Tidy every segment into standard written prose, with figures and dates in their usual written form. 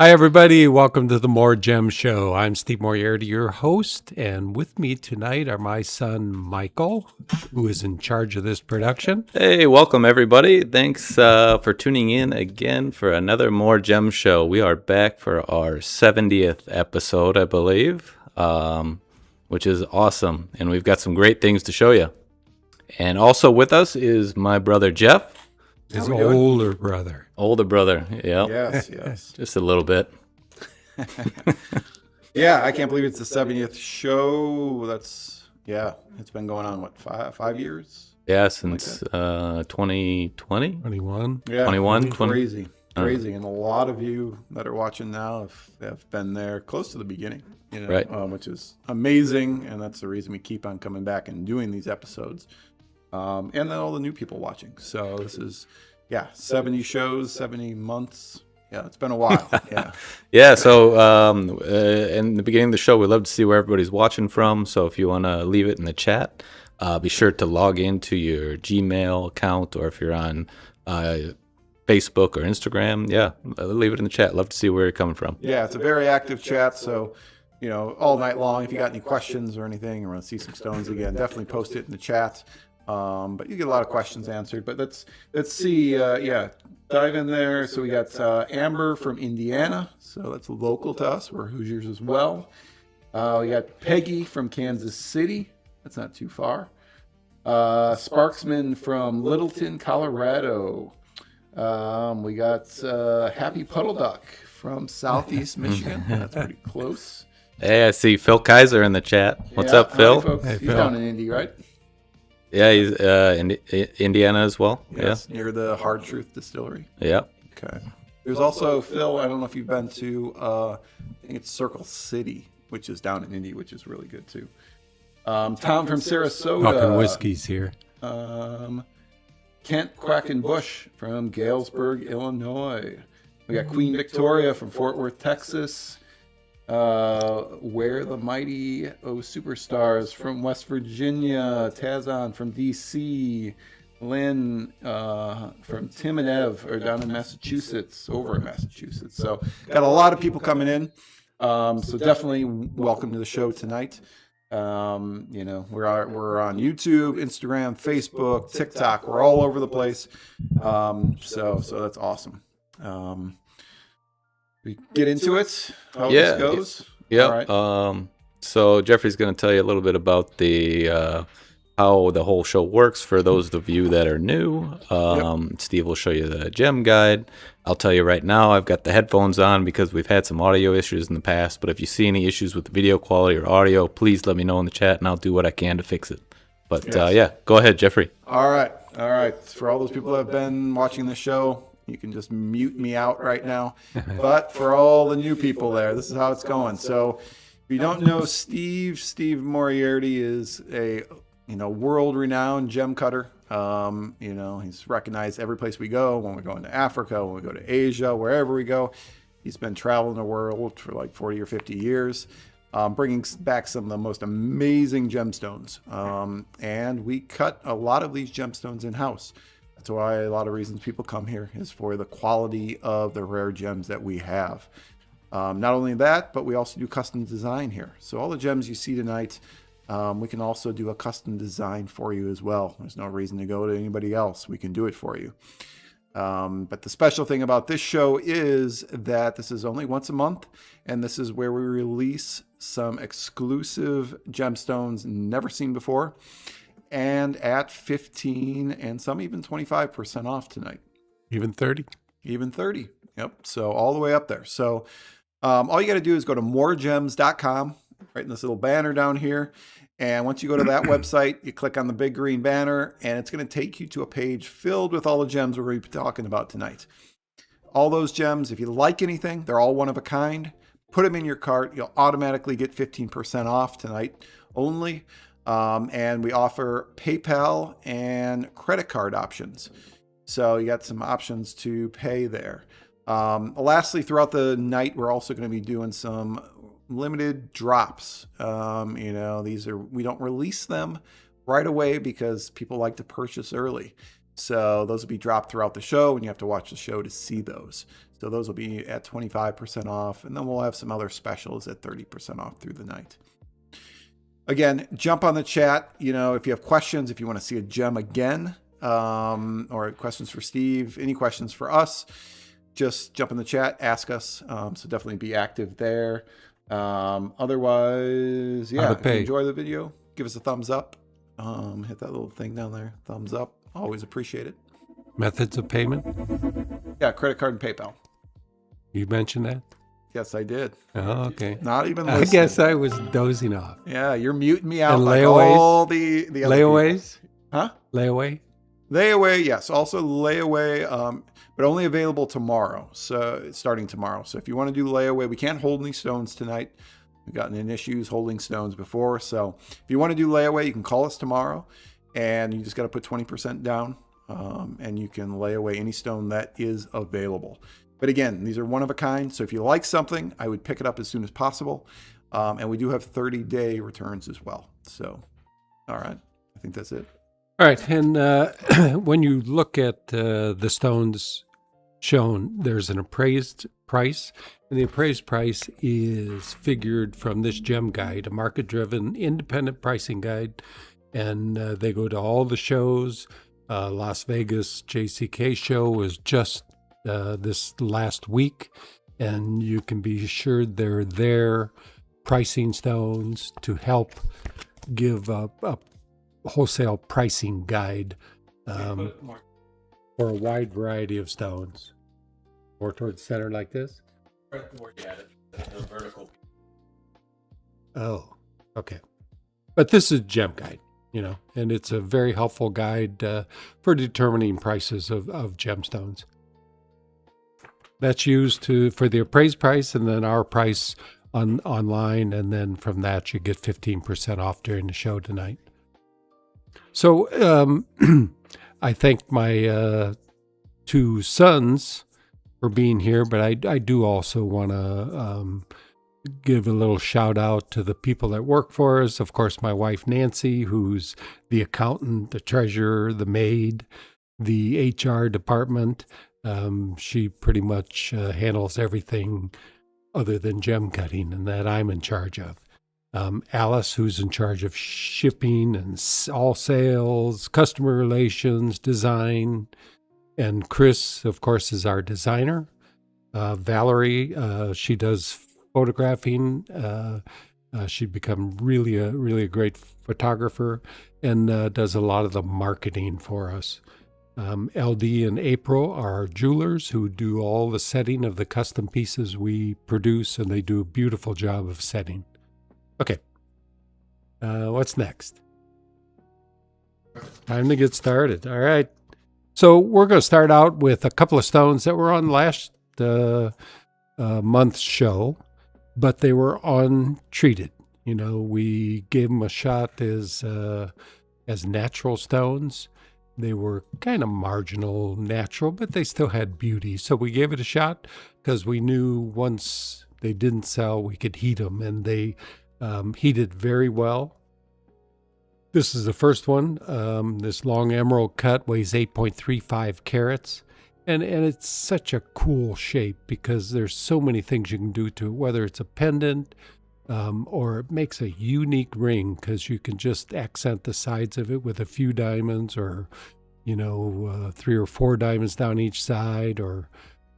Hi, everybody. Welcome to the More Gems Show. I'm Steve Moriarty, your host, and with me tonight are my son, Michael, who is in charge of this production. Hey, welcome, everybody. Thanks for tuning in again for another More Gems Show. We are back for our 70th episode, I believe, which is awesome, and we've got some great things to show you. And also with us is my brother, Jeff. His older brother. Older brother, yeah. Yes. Just a little bit. Yeah, I can't believe it's the 70th show. It's been going on, what, five years? Yeah, since 2020? 21. Yeah, 21, crazy. And a lot of you that are watching now have been there close to the beginning, Right. Which is amazing, and that's the reason we keep on coming back and doing these episodes. And then all the new people watching. So this is, 70 shows, 70 months. Yeah, it's been a while. Yeah. Yeah, so in the beginning of the show, we love to see where everybody's watching from. So if you want to leave it in the chat, be sure to log into your Gmail account, or if you're on Facebook or Instagram, leave it in the chat. Love to see where you're coming from. Yeah, it's a very active chat. So, all night long, if you got any questions or anything, or want to see some stones again, definitely post it in the chat. But you get a lot of questions answered. But let's see. Dive in there. So we got Amber from Indiana. So that's local to us. We're Hoosiers as well. We got Peggy from Kansas City. That's not too far. Sparksman from Littleton, Colorado. We got Happy Puddle Duck from Southeast Michigan. That's pretty close. Hey, I see Phil Kaiser in the chat. What's up, Phil? Hi, folks. Hey, He's Phil. down in Indy, right? Yeah, he's in Indiana as well. Yes, near the Hard Truth Distillery. Yeah. Okay. There's also Phil. I don't know if you've been to. I think it's Circle City, which is down in Indy, which is really good too. Tom from Sarasota. Talking whiskeys here. Kent Quackenbush from Galesburg, Illinois. We got Queen Victoria from Fort Worth, Texas. Where the Mighty Superstars from West Virginia. Tazan from DC. Lynn from Tim and Ev are down in Massachusetts, over in Massachusetts. So got a lot of people coming in. So definitely welcome to the show tonight. We're on YouTube, Instagram, Facebook, TikTok. We're all over the place. So that's awesome. We get into it. How this goes. Yeah. All right. So Jeffrey's going to tell you a little bit about the how the whole show works for those of you that are new. Steve will show you the gem guide. I'll tell you right now, I've got the headphones on because we've had some audio issues in the past. But if you see any issues with the video quality or audio, please let me know in the chat, and I'll do what I can to fix it. But go ahead, Jeffrey. All right. For all those people that have been watching the show, you can just mute me out right now. But for all the new people there, this is how it's going. So if you don't know Steve Moriarty is a world-renowned gem cutter. He's recognized every place we go, when we go into Africa, when we go to Asia, wherever we go. He's been traveling the world for like 40 or 50 years, bringing back some of the most amazing gemstones. And we cut a lot of these gemstones in-house. That's why a lot of reasons people come here is for the quality of the rare gems that we have. Not only that, but we also do custom design here. So all the gems you see tonight, we can also do a custom design for you as well. There's no reason to go to anybody else. We can do it for you. But the special thing about this show is that this is only once a month, and this is where we release some exclusive gemstones never seen before, and at 15 and some even 25% off tonight. Even 30. Even 30. Yep. So all the way up there. So all you got to do is go to MoreGems.com, right in this little banner down here. And once you go to that website, you click on the big green banner, and it's going to take you to a page filled with all the gems we're going to be talking about tonight. All those gems, if you like anything, they're all one of a kind. Put them in your cart. You'll automatically get 15% off tonight only. And we offer PayPal and credit card options. So you got some options to pay there. Lastly, throughout the night, we're also going to be doing some limited drops. We don't release them right away because people like to purchase early. So those will be dropped throughout the show, and you have to watch the show to see those. So those will be at 25% off, and then we'll have some other specials at 30% off through the night. Again, jump on the chat. You know, if you have questions, if you want to see a gem again, or questions for Steve, any questions for us, just jump in the chat, ask us. So definitely be active there. Otherwise, yeah, if you enjoy the video, give us a thumbs up. Hit that little thing down there, thumbs up. Always appreciate it. Methods of payment? Yeah, credit card and PayPal. You mentioned that? Yes, I did. Oh, okay. Not even listening. I guess I was dozing off. Yeah, you're muting me out And like layaways? all the other Layaways? people. Huh? Layaway? Layaway, yes. Also layaway, but only available tomorrow. So starting tomorrow. So if you want to do layaway, we can't hold any stones tonight. We've gotten in issues holding stones before. So if you want to do layaway, you can call us tomorrow, and you just got to put 20% down, and you can lay away any stone that is available. But again, these are one of a kind. So if you like something, I would pick it up as soon as possible. And we do have 30-day returns as well. So, all right. I think that's it. All right. And when you look at the stones shown, there's an appraised price. And the appraised price is figured from this gem guide, a market-driven independent pricing guide. And they go to all the shows. Las Vegas JCK show was just this last week, and you can be assured they're there pricing stones to help give a wholesale pricing guide for a wide variety of stones. More towards the center like this? The vertical. Oh, okay. But this is gem guide, you know, and it's a very helpful guide for determining prices of gemstones. That's used for the appraised price, and then our price online, and then from that you get 15% off during the show tonight. So I thank my two sons for being here, but I do also want to give a little shout out to the people that work for us. Of course, my wife Nancy, who's the accountant, the treasurer, the maid, the HR department. She pretty much handles everything other than gem cutting, and that I'm in charge of. Alice, who's in charge of shipping and all sales, customer relations, design, and Chris, of course, is our designer. Valerie, she does photographing. She's become really a great photographer, and does a lot of the marketing for us. LD and April are jewelers who do all the setting of the custom pieces we produce, and they do a beautiful job of setting. Okay. What's next? Time to get started. All right. So we're going to start out with a couple of stones that were on last month's show, but they were untreated. You know, we gave them a shot as natural stones. They were kind of marginal natural, but they still had beauty. So we gave it a shot because we knew once they didn't sell, we could heat them, and they heated very well. This is the first one. This long emerald cut weighs 8.35 carats. And it's such a cool shape because there's so many things you can do to it, whether it's a pendant or it makes a unique ring because you can just accent the sides of it with a few diamonds, or, 3 or 4 diamonds down each side, or,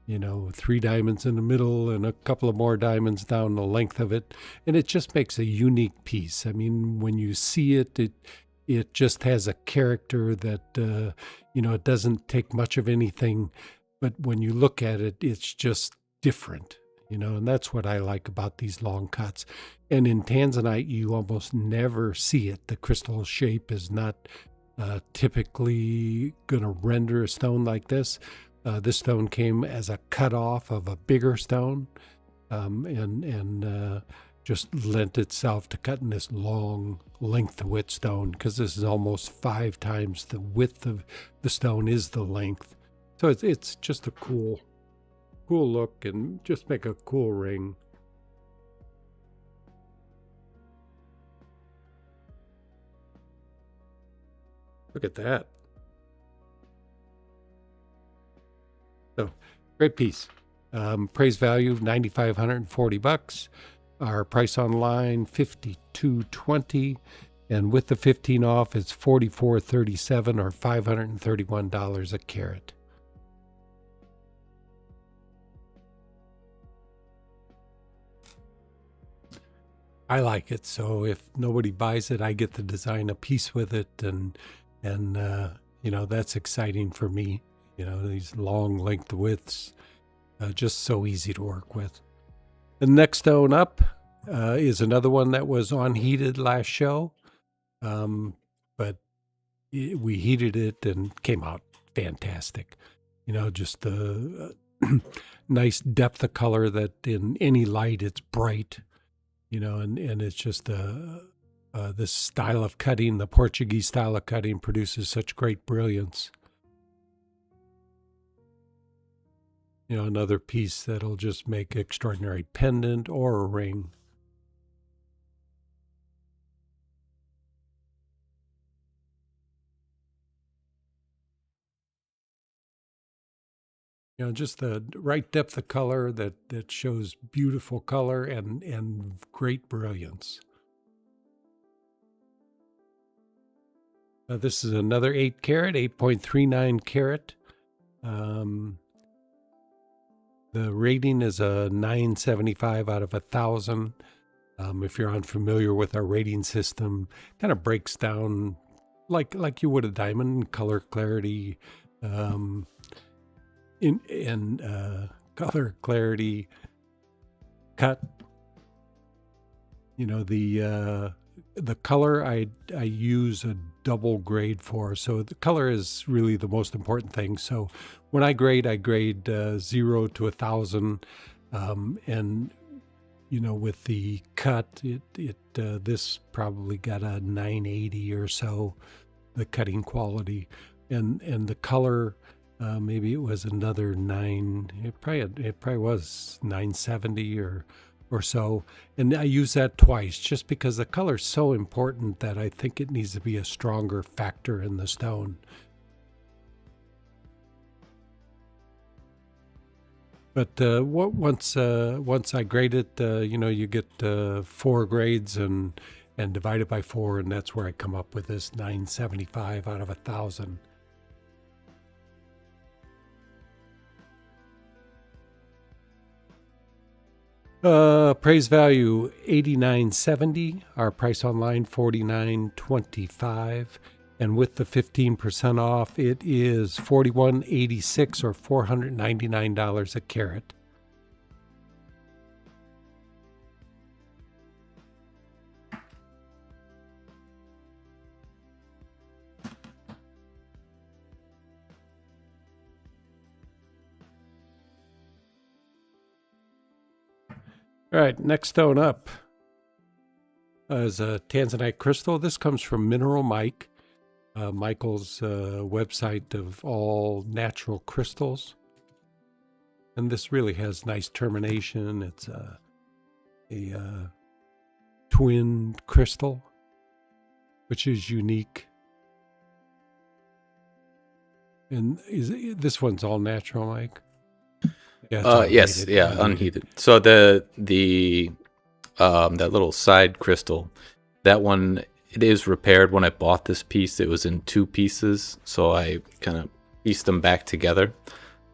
3 diamonds in the middle and a couple of more diamonds down the length of it. And it just makes a unique piece. I mean, when you see it, it just has a character that, it doesn't take much of anything, but when you look at it, it's just different, and that's what I like about these long cuts. And in tanzanite, you almost never see it. The crystal shape is not typically going to render a stone like this. This stone came as a cutoff of a bigger stone, and just lent itself to cutting this long length of width stone, because this is almost 5 times the width of the stone is the length. So it's just a cool look, and just make a cool ring. Look at that. So great piece. Appraised value $9,540. Our price online $52.20, and with the 15 off, it's $44.37 or $531 a carat. I like it, so if nobody buys it, I get to design a piece with it, and that's exciting for me. These long length widths, just so easy to work with. The next stone up is another one that was on heated last show, but we heated it and came out fantastic. Just the nice depth of color that in any light it's bright. And it's just this style of cutting, the Portuguese style of cutting, produces such great brilliance. Another piece that'll just make extraordinary pendant or a ring. Just the right depth of color that shows beautiful color and great brilliance. This is another 8 carat, 8.39 carat. The rating is a 975 out of 1,000. If you're unfamiliar with our rating system, kind of breaks down like you would a diamond, color clarity, color clarity, cut. The color I use a double grade for, so the color is really the most important thing. So when I grade 0 to 1,000, and with the cut, this probably got a 980 or so, the cutting quality, and the color. Maybe it was another 9. It probably was 970 or so. And I use that twice just because the color is so important that I think it needs to be a stronger factor in the stone. But once I grade it, you get 4 grades and divide it by 4, and that's where I come up with this 975 out of 1,000. Appraised value $89.70. Our price online $49.25, and with the 15% off, it is $41.86 or $499 a carat. All right, next stone up is a tanzanite crystal. This comes from Mineral Mike, Michael's website of all natural crystals. And this really has nice termination. It's a twin crystal, which is unique. And this one's all natural, Mike? Yeah, yes, unheated. So the that little side crystal, that one, it is repaired. When I bought this piece, it was in 2 pieces, so I kind of pieced them back together.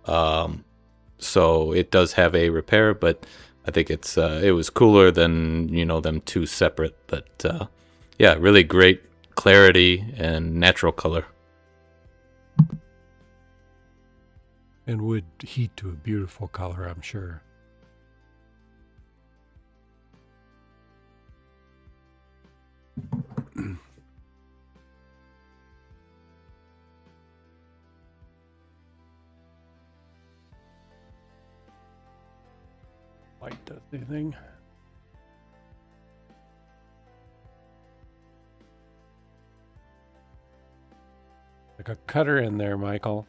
So it does have a repair, but I think it was cooler than them 2 separate. But really great clarity and natural color. And would heat to a beautiful color, I'm sure. Light does anything. Like a cutter in there, Michael.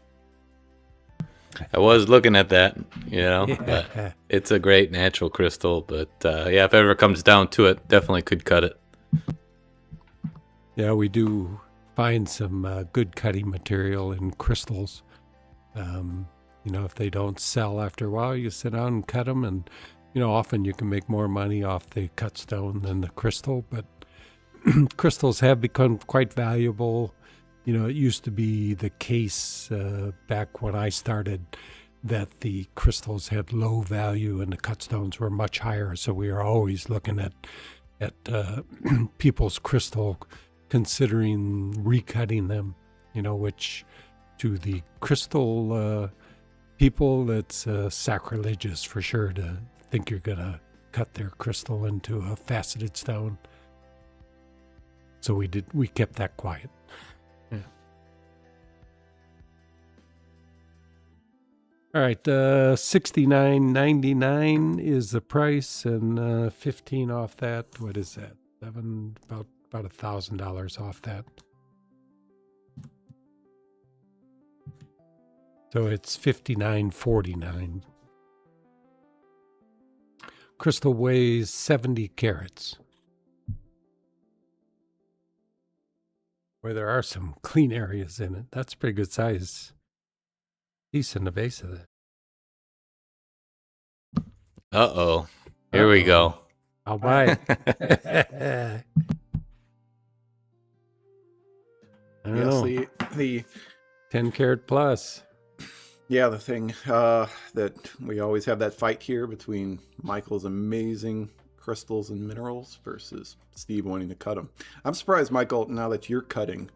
I was looking at that, Yeah. but it's a great natural crystal. But if it ever comes down to it, definitely could cut it. Yeah, we do find some good cutting material in crystals. If they don't sell after a while, you sit down and cut them, and often you can make more money off the cut stone than the crystal. But crystals have become quite valuable. It used to be the case back when I started that the crystals had low value and the cut stones were much higher. So we are always looking at people's crystal, considering recutting them, which to the crystal people, it's sacrilegious for sure to think you're going to cut their crystal into a faceted stone. So we kept that quiet. Yeah. All right, $69.99 is the price, and $15 off that. What is that? About $1,000 off that. So it's $59.49. Crystal weighs 70 carats. Where there are some clean areas in it. That's a pretty good size piece in the base of it. Uh-oh. Here we go. I'll buy it. I don't know. Yes, the 10 carat plus. Yeah, the thing that we always have that fight here between Michael's amazing crystals and minerals versus Steve wanting to cut them. I'm surprised, Michael, now that you're cutting,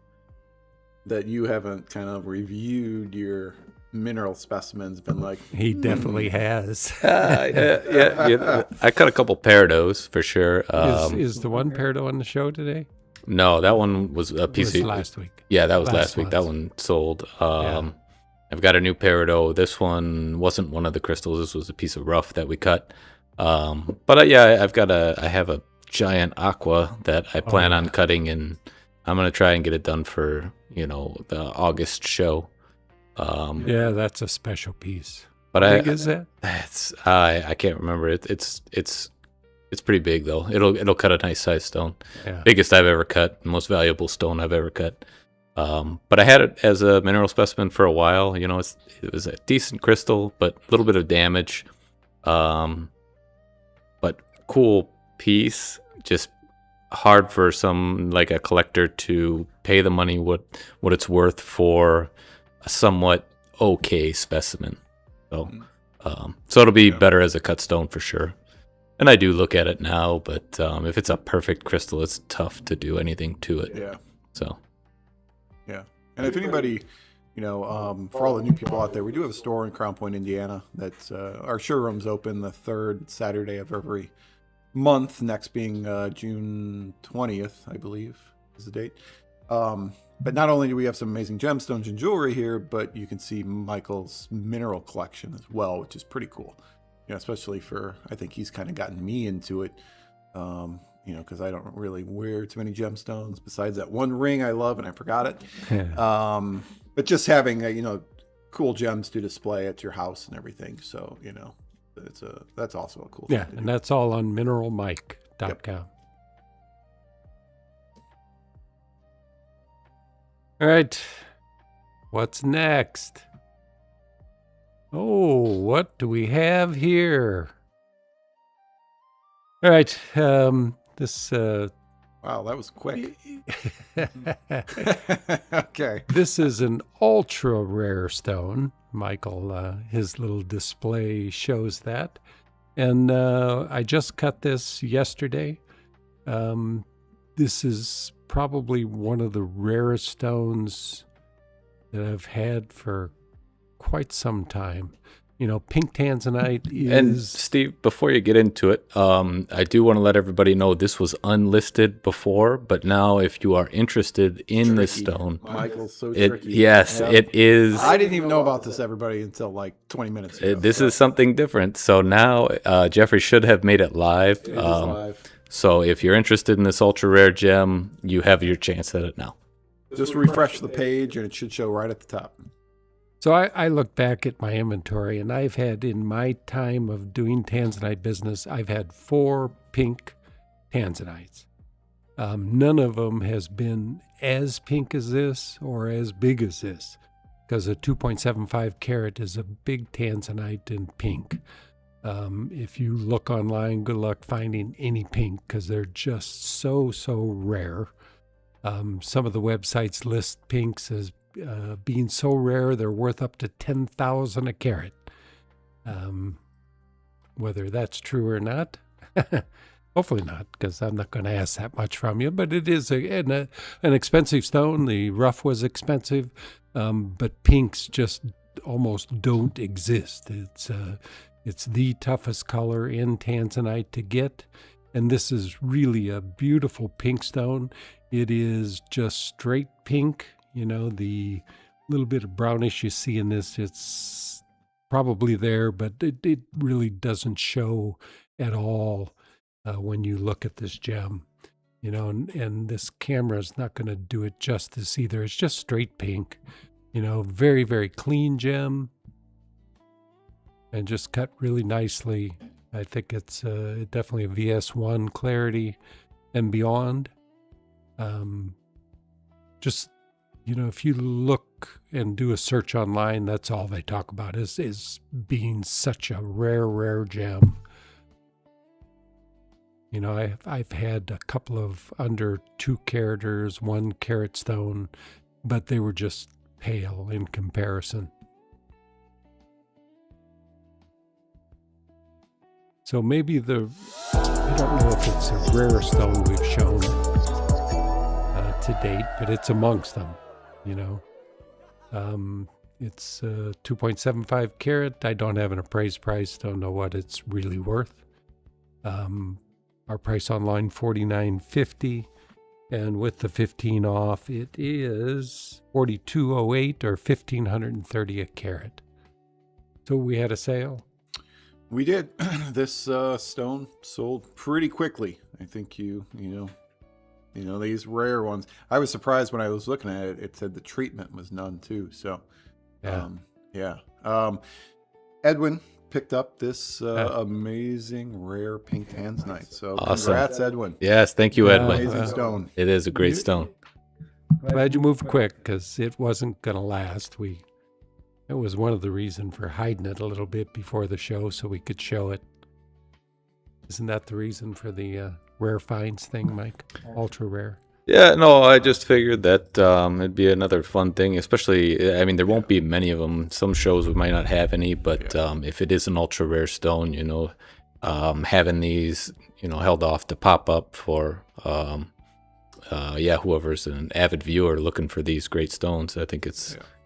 that you haven't kind of reviewed your mineral specimens, been like... He definitely has. Yeah. I cut a couple peridot for sure. Is the one peridot on the show today? No, that one was a piece of... last week. Yeah, that was last week. That one sold. I've got a new peridot. This one wasn't one of the crystals. This was a piece of rough that we cut. But I have a giant aqua that I plan on cutting, and I'm gonna try and get it done for the August show. That's a special piece. But How big is that? I can't remember. It's pretty big though. It'll cut a nice size stone. Yeah. Biggest I've ever cut, most valuable stone I've ever cut. But I had it as a mineral specimen for a while. It was a decent crystal, but a little bit of damage. But cool piece. Just hard for some, like a collector, to pay the money what it's worth for a somewhat okay specimen. So it'll be better as a cut stone for sure. And I do look at it now, but if it's a perfect crystal, it's tough to do anything to it. Yeah. So. Yeah. And if anybody, for all the new people out there, we do have a store in Crown Point, Indiana. That's our showroom's open the third Saturday of every month. Next being June 20th, I believe, is the date. But not only do we have some amazing gemstones and jewelry here, but you can see Michael's mineral collection as well, which is pretty cool. Especially I think he's kind of gotten me into it. Because I don't really wear too many gemstones besides that one ring I love and I forgot it. But just having cool gems to display at your house and everything. So, that's also a cool thing. Yeah, and that's all on mineralmike.com. Yep. All right. What's next? Oh, what do we have here? All right. This wow, that was quick. Okay. This is an ultra rare stone. Michael, his little display shows that. And I just cut this yesterday. This is probably one of the rarest stones that I've had for quite some time. Pink tanzanite is... And Steve, before you get into it, I do want to let everybody know this was unlisted before, but now if you are interested in this stone... Michael's so tricky. Yes, it is... I didn't even know about this, everybody, until like 20 minutes ago. This is something different. So now Jeffrey should have made it live. It is live. So if you're interested in this ultra rare gem, you have your chance at it now. Just refresh the page and it should show right at the top. So I look back at my inventory, and I've had, in my time of doing tanzanite business, I've had 4 pink tanzanites. None of them has been as pink as this or as big as this. because a 2.75 carat is a big tanzanite in pink. If you look online, good luck finding any pink because they're just so rare. Some of the websites list pinks as being so rare they're worth up to $10,000 a carat. Whether that's true or not, hopefully not, because I'm not going to ask that much from you. But it is an expensive stone. The rough was expensive, but pinks just almost don't exist. It's the toughest color in tanzanite to get, and this is really a beautiful pink stone. It is just straight pink. The little bit of brownish you see in this, it's probably there, but it really doesn't show at all when you look at this gem. And this camera is not going to do it justice either. It's just straight pink. Very, very clean gem. And just cut really nicely. I think it's definitely a VS1 clarity and beyond. If you look and do a search online, that's all they talk about is being such a rare gem. I've had a couple of under 2 caraters, 1 carat stone, but they were just pale in comparison. So maybe I don't know if it's a rare stone we've shown to date, but it's amongst them, It's 2.75 carat. I don't have an appraised price. Don't know what it's really worth. Our price online, $49.50. And with the 15 off, it is $42.08 or $1,530 a carat. So we had a sale. We did. This stone sold pretty quickly. I think these rare ones. I was surprised when I was looking at it. It said the treatment was none too. So, yeah. Edwin picked up this amazing rare pink tanzanite. So, awesome. Congrats, Edwin. Yes, thank you, Edwin. Amazing stone. It is a great stone. Glad you moved quick because it wasn't going to last. It was one of the reasons for hiding it a little bit before the show so we could show it. Isn't that the reason for the rare finds thing, Mike? Ultra rare. Yeah, no, I just figured that it'd be another fun thing, especially, there won't be many of them. Some shows we might not have any, but if it is an ultra rare stone, having these, held off to pop up for, whoever's an avid viewer looking for these great stones, I think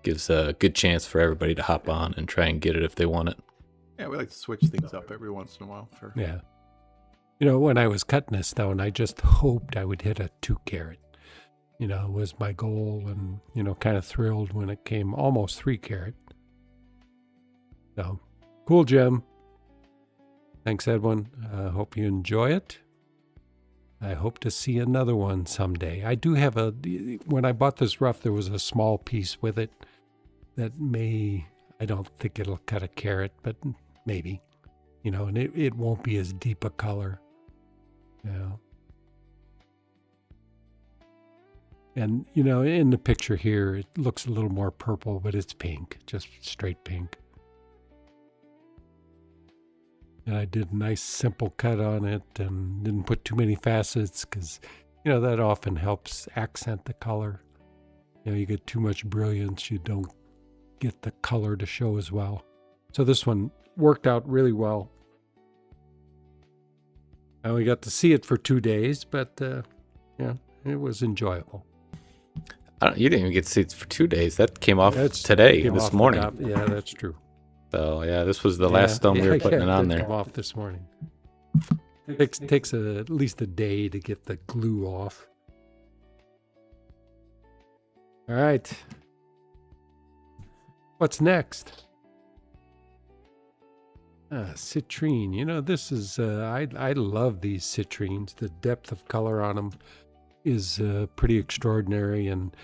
gives a good chance for everybody to hop on and try and get it if they want it. Yeah, we like to switch things up every once in a while. Yeah. When I was cutting this stone, I just hoped I would hit a 2 carat. Was my goal, and, kind of thrilled when it came almost 3 carat. So, cool gem. Thanks, Edwin. Hope you enjoy it. I hope to see another one someday. I do have when I bought this rough, there was a small piece with it that I don't think it'll cut a carat, but maybe, and it won't be as deep a color. And, in the picture here, it looks a little more purple, but it's pink, just straight pink. And I did a nice simple cut on it and didn't put too many facets because, that often helps accent the color. You get too much brilliance, you don't get the color to show as well. So this one worked out really well. I only got to see it for 2 days, but it was enjoyable. You didn't even get to see it for 2 days. That came off this morning. Yeah, that's true. So, this was the last stone we were putting it on there. Came off this morning. Takes at least a day to get the glue off. All right. What's next? Citrine. This is, I love these citrines. The depth of color on them is pretty extraordinary. And,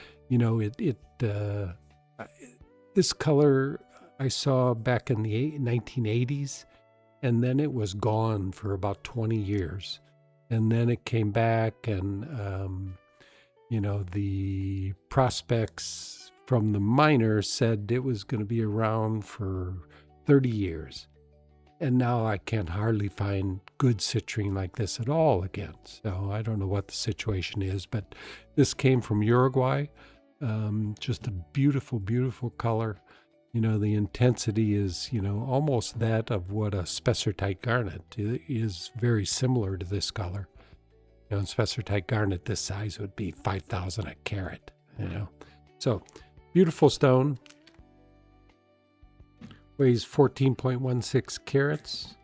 this color I saw back in the 1980s, and then it was gone for about 20 years. And then it came back, and, the prospects from the miner said it was going to be around for 30 years. And now I can hardly find good citrine like this at all again. So I don't know what the situation is, but this came from Uruguay. Just a beautiful, beautiful color. The intensity is, almost that of what a spessartite garnet is, very similar to this color. Spessartite garnet this size would be 5,000 a carat, So, beautiful stone. Weighs 14.16 carats.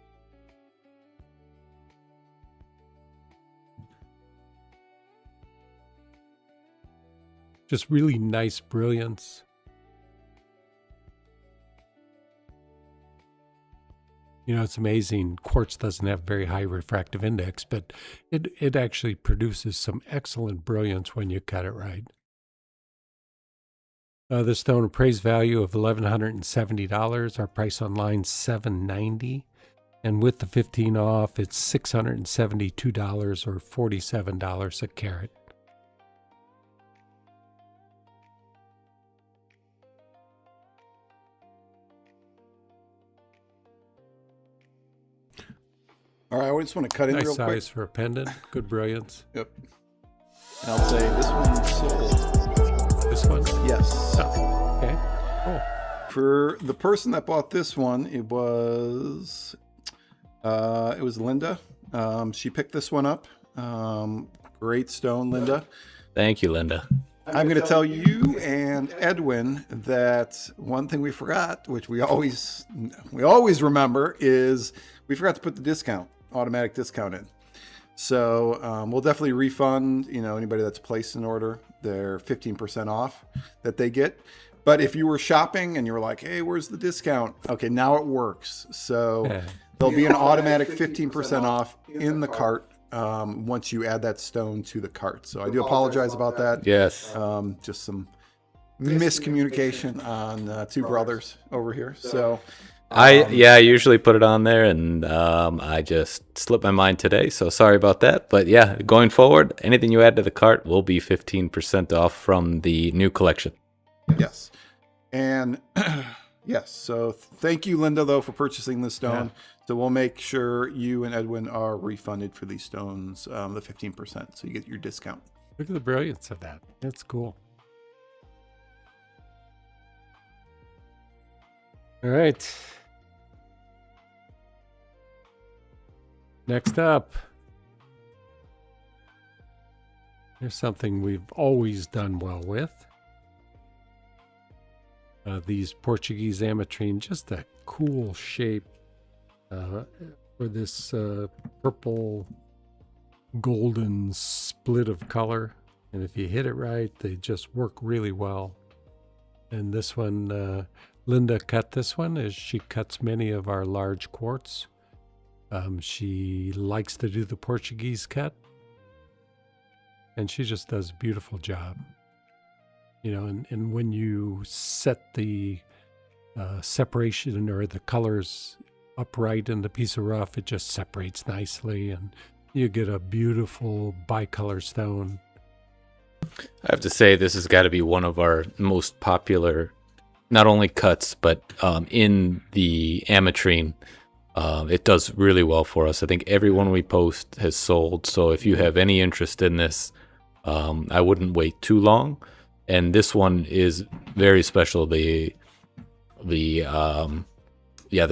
Just really nice brilliance. It's amazing. Quartz doesn't have very high refractive index, but it actually produces some excellent brilliance when you cut it right. The stone appraised value of $1,170. Our price online $790, and with the 15 off, it's $672 or $47 a carat. All right, I just want to cut in Nice real quick. size for a pendant. Good brilliance. Yep. And I'll say this one's sold. This one? Yes. Oh, okay. Cool. For the person that bought this one, it was Linda. She picked this one up. Great stone, Linda. Thank you, Linda. I'm going to tell you and Edwin that one thing we forgot, which we always remember, is we forgot to put the automatic discount in. So we'll definitely refund, anybody that's placed an order their 15% off that they get. But if you were shopping and you were like, hey, where's the discount? Okay, now it works. So there'll be an automatic 15% off in the cart once you add that stone to the cart. So I do apologize about that. Yes. Just some miscommunication on two brothers over here. So I usually put it on there, and I just slipped my mind today, so sorry about that. But yeah, going forward, anything you add to the cart will be 15% off from the new collection. Yes. And yes, so thank you, Linda, though, for purchasing this stone. Yeah. So we'll make sure you and Edwin are refunded for these stones, the 15%, so you get your discount. Look at the brilliance of that. That's cool. All right. Next up, here's something we've always done well with. These Portuguese ametrine, just a cool shape for this purple golden split of color. And if you hit it right, they just work really well. And this one, Linda cut this one as she cuts many of our large quartz. She likes to do the Portuguese cut, and she just does a beautiful job. And when you set the separation or the colors upright in the piece of rough, it just separates nicely, and you get a beautiful bicolor stone. I have to say, this has got to be one of our most popular, not only cuts, but in the ametrine. It does really well for us. I think everyone we post has sold. So if you have any interest in this, I wouldn't wait too long. And this one is very special. The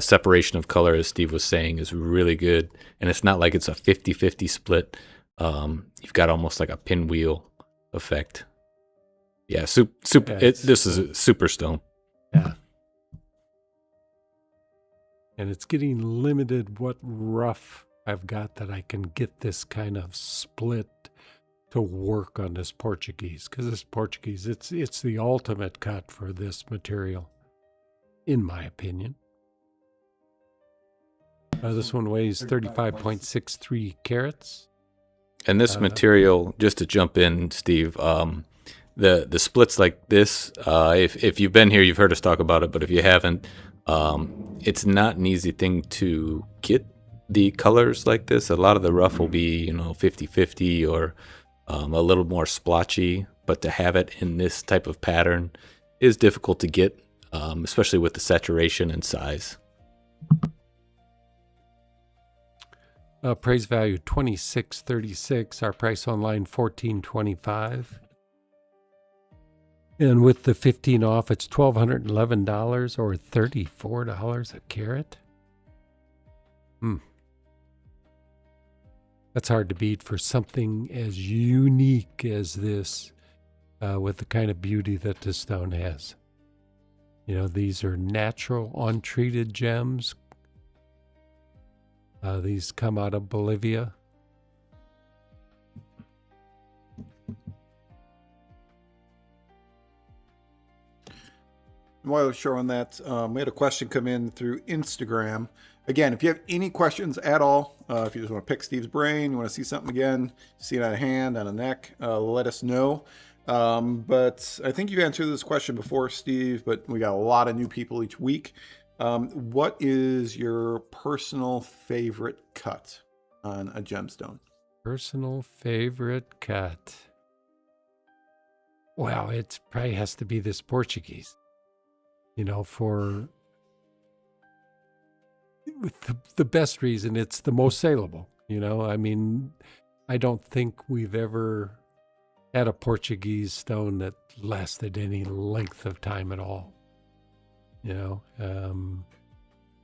separation of color, as Steve was saying, is really good. And it's not like it's a 50-50 split. You've got almost like a pinwheel effect. Yeah, super. Yeah, this is a super stone. Yeah. And it's getting limited what rough I've got that I can get this kind of split to work on this Portuguese. Because this Portuguese, it's the ultimate cut for this material, in my opinion. This one weighs 35.63 carats. And this material, just to jump in, Steve, the splits like this, if you've been here, you've heard us talk about it, but if you haven't, it's not an easy thing to get the colors like this. A lot of the rough will be, 50-50 or a little more splotchy, but to have it in this type of pattern is difficult to get, especially with the saturation and size. Praise value $26.36. Our price online $14.25. And with the 15 off, it's $1,211 or $34 a carat. That's hard to beat for something as unique as this, with the kind of beauty that this stone has. You know, these are natural, untreated gems. These come out of Bolivia. While I was showing that, we had a question come in through Instagram. Again, if you have any questions at all, if you just want to pick Steve's brain, you want to see something again, see it on a hand, on a neck, let us know. But I think you've answered this question before, Steve, but we got a lot of new people each week. What is your personal favorite cut on a gemstone? Personal favorite cut. Wow, it probably has to be this Portuguese. You know, for the best reason, it's the most saleable. You know, I mean, I don't think we've ever had a Portuguese stone that lasted any length of time at all. You know,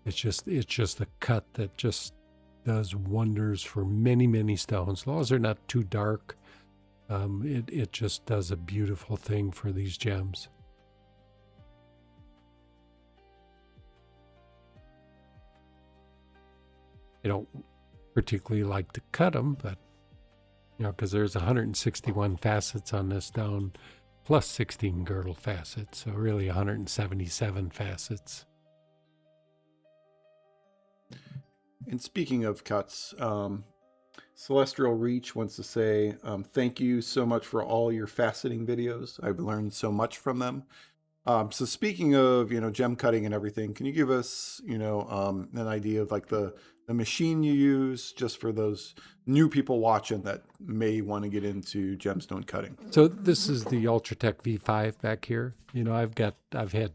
it's just a cut that just does wonders for many, many stones. As long as they're not too dark, it just does a beautiful thing for these gems. I don't particularly like to cut them, but, you know, because there's 161 facets on this stone, plus 16 girdle facets, so really 177 facets. And speaking of cuts, Celestial Reach wants to say, thank you so much for all your faceting videos. I've learned so much from them. So speaking of, you know, gem cutting and everything, can you give us, you know, an idea of like the machine you use, just for those new people watching that may want to get into gemstone cutting? So this is the Ultratech V5 back here. You know, I've had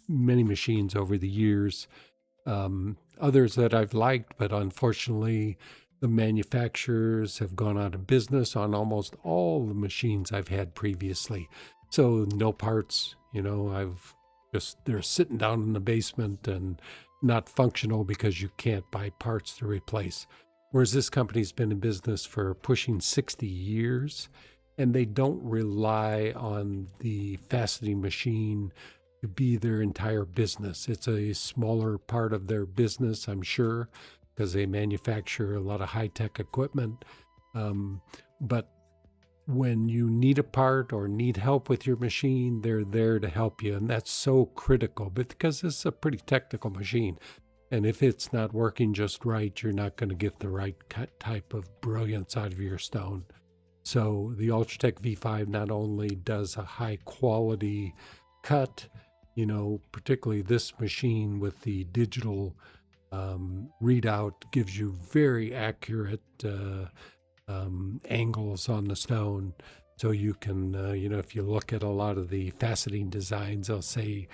many machines over the years, others that I've liked, but unfortunately the manufacturers have gone out of business on almost all the machines I've had previously. So no parts, you know, they're sitting down in the basement and not functional because you can't buy parts to replace. Whereas this company's been in business for pushing 60 years, and they don't rely on the faceting machine to be their entire business. It's a smaller part of their business, I'm sure, because they manufacture a lot of high-tech equipment. But when you need a part or need help with your machine, they're there to help you. And that's so critical, but because this is a pretty technical machine. And if it's not working just right, you're not going to get the right type of brilliance out of your stone. So the Ultratech V5 not only does a high quality cut, you know, particularly this machine with the digital readout gives you very accurate angles on the stone. So you can, you know, if you look at a lot of the faceting designs, they'll say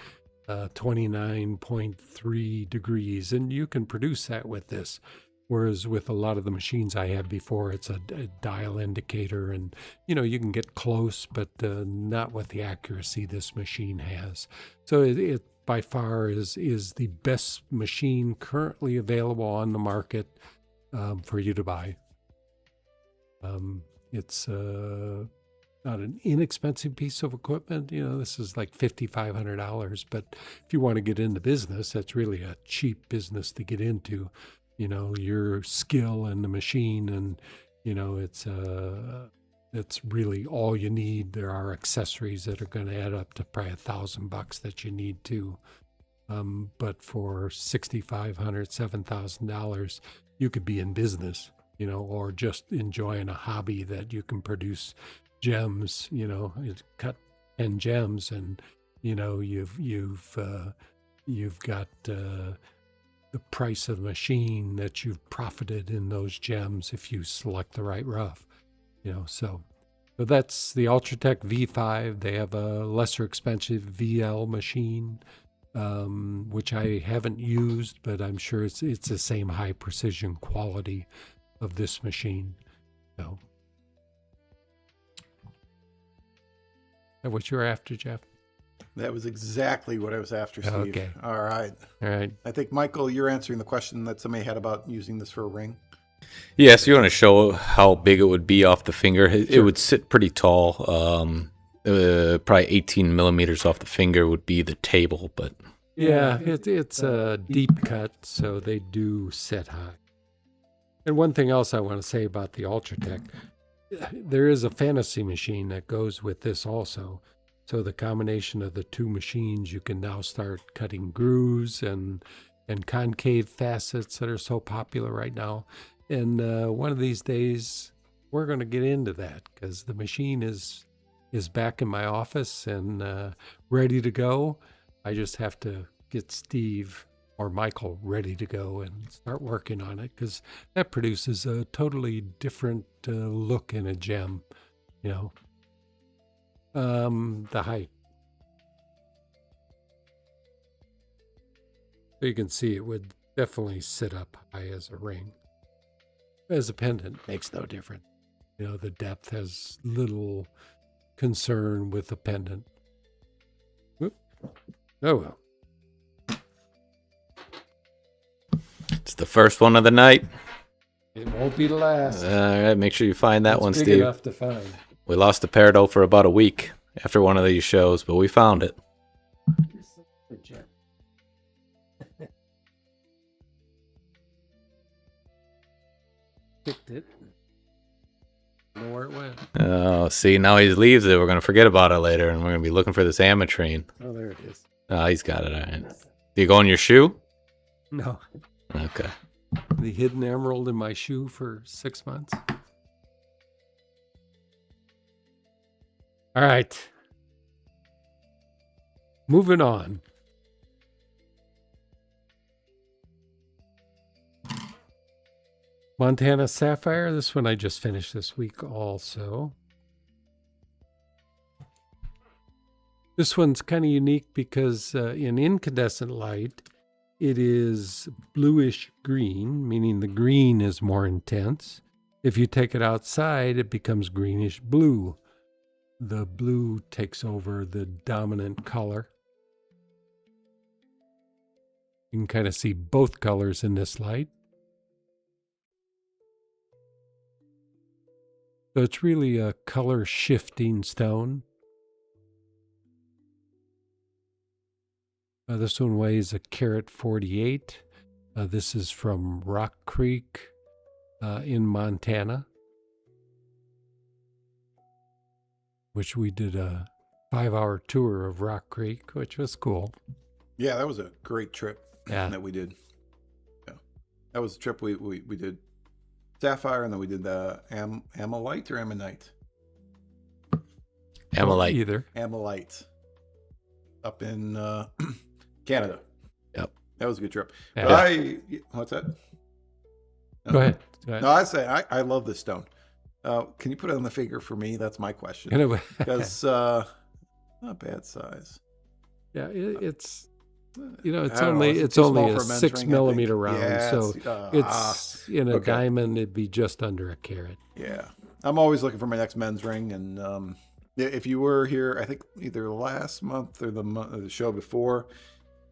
29.3 degrees, and you can produce that with this. Whereas with a lot of the machines I had before, it's a dial indicator, and, you know, you can get close, but not with the accuracy this machine has. So it by far is the best machine currently available on the market for you to buy. It's not an inexpensive piece of equipment. You know, this is like $5,500, but if you want to get into business, that's really a cheap business to get into. You know, your skill and the machine, and, you know, it's really all you need. There are accessories that are going to add up to probably $1,000 that you need to. But for $6,500, $7,000, you could be in business, you know, or just enjoying a hobby that you can produce gems. You know, cut 10 gems, and, you know, you've got the price of the machine that you've profited in those gems if you select the right rough. You know, so So that's the Ultratech V5. They have a lesser expensive VL machine, which I haven't used, but I'm sure it's the same high precision quality of this machine. So, is that what you're after, Jeff? That was exactly what I was after, Steve. Okay. All right. All right. I think, Michael, you're answering the question that somebody had about using this for a ring. Yes, you want to show how big it would be off the finger. It would sit pretty tall. Probably 18 millimeters off the finger would be the table, but Yeah, it's a deep cut, so they do sit high. And one thing else I want to say about the Ultratech, there is a fantasy machine that goes with this also. So the combination of the two machines, you can now start cutting grooves and concave facets that are so popular right now. And one of these days, we're going to get into that because the machine is back in my office and ready to go. I just have to get Steve or Michael ready to go and start working on it because that produces a totally different look in a gem, the height. So you can see it would definitely sit up high as a ring. As a pendant, makes no difference. The depth has little concern with the pendant. Whoop. Oh well. it's the first one of the night. It won't be the last. All right, make sure you find that It's one, big Steve. enough to find. We lost the peridot for about a week after one of these shows, but we found it. Picked it. Know where it went. Oh, see, now he leaves it. We're going to forget about it later, and we're going to be looking for this ametrine. Oh, there it is. Oh, he's got it. All right. Do you go in your shoe? No. Okay. The hidden emerald in my shoe for 6 months. All right. Moving on. Montana Sapphire. This one I just finished this week also. This one's kind of unique because in incandescent light, it is bluish green, meaning the green is more intense. If you take it outside, it becomes greenish blue. The blue takes over the dominant color. You can kind of see both colors in this light. So it's really a color shifting stone. This one weighs a carat 48. This is from Rock Creek in Montana, which we did a 5-hour tour of Rock Creek, which was cool. Yeah, that was a great trip that we did. Yeah, that was a trip we did Sapphire, and then we did the Ammonite or Ammonite? Ammonite. Either. Ammonite up in Canada. Yep. That was a good trip. Yeah. But what's that? No. Go ahead. No, I say I love this stone. Can you put it on the finger for me? That's my question. Anyway. Because not bad size. Yeah, it's it's only too small a for a men's 6 ring, I millimeter think. round, Yeah, so it's in a okay. diamond. It'd be just under a carat. Yeah, I'm always looking for my next men's ring, and if you were here, I think either last month or the show before,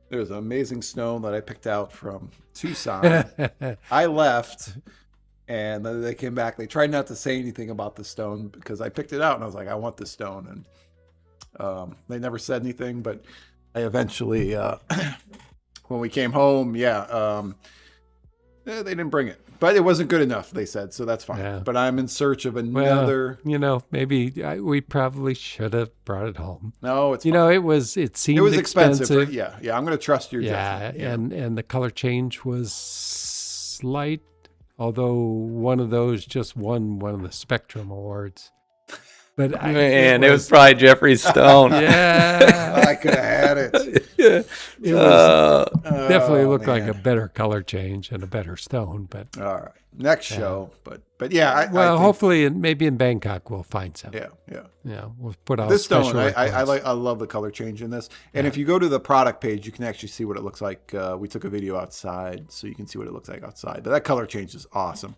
there was an amazing stone that I picked out from Tucson. I left, and then they came back. They tried not to say anything about the stone because I picked it out, and I was like, I want this stone, and they never said anything, but I eventually, when we came home, they didn't bring it, but it wasn't good enough, they said, so that's fine. Yeah. But I'm in search of another. Well, maybe we probably should have brought it home. No, it's fine. It seemed it was expensive. expensive. Yeah, I'm going to trust your Yeah, judgment. and the color change was slight, although one of those just won one of the Spectrum Awards. But Man, it was probably Jeffrey Stone. yeah, I could have had it. it was definitely looked like man. a better color change and a better stone. But All right, next show. But yeah, I well, think, hopefully, maybe in Bangkok we'll find some. yeah. Yeah, we'll put out This stone, special I requests. love the color change in this. And if you go to the product page, you can actually see what it looks like. We took a video outside, so you can see what it looks like outside. But that color change is awesome.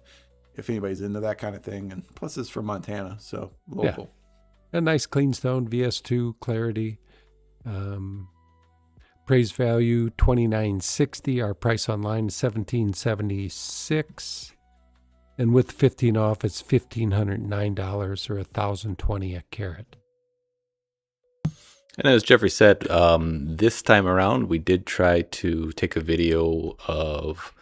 If anybody's into that kind of thing, and plus it's from Montana, so local. A nice clean stone, VS2 clarity. Praise value $29.60. Our price online is $17.76. And with 15 off, it's $1,509 or $1,020 a carat. And as Jeffrey said, this time around, we did try to take a video of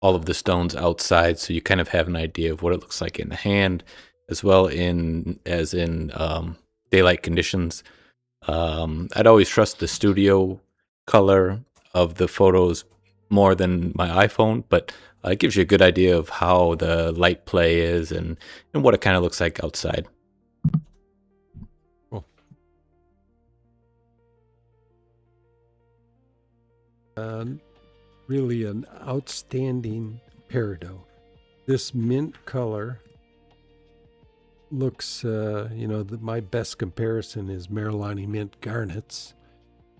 all of the stones outside, so you kind of have an idea of what it looks like in the hand, as well as in daylight conditions. I'd always trust the studio color of the photos more than my iPhone, but it gives you a good idea of how the light play is and what it kind of looks like outside. Cool. Really an outstanding peridot. This mint color looks, my best comparison is Marilani mint garnets.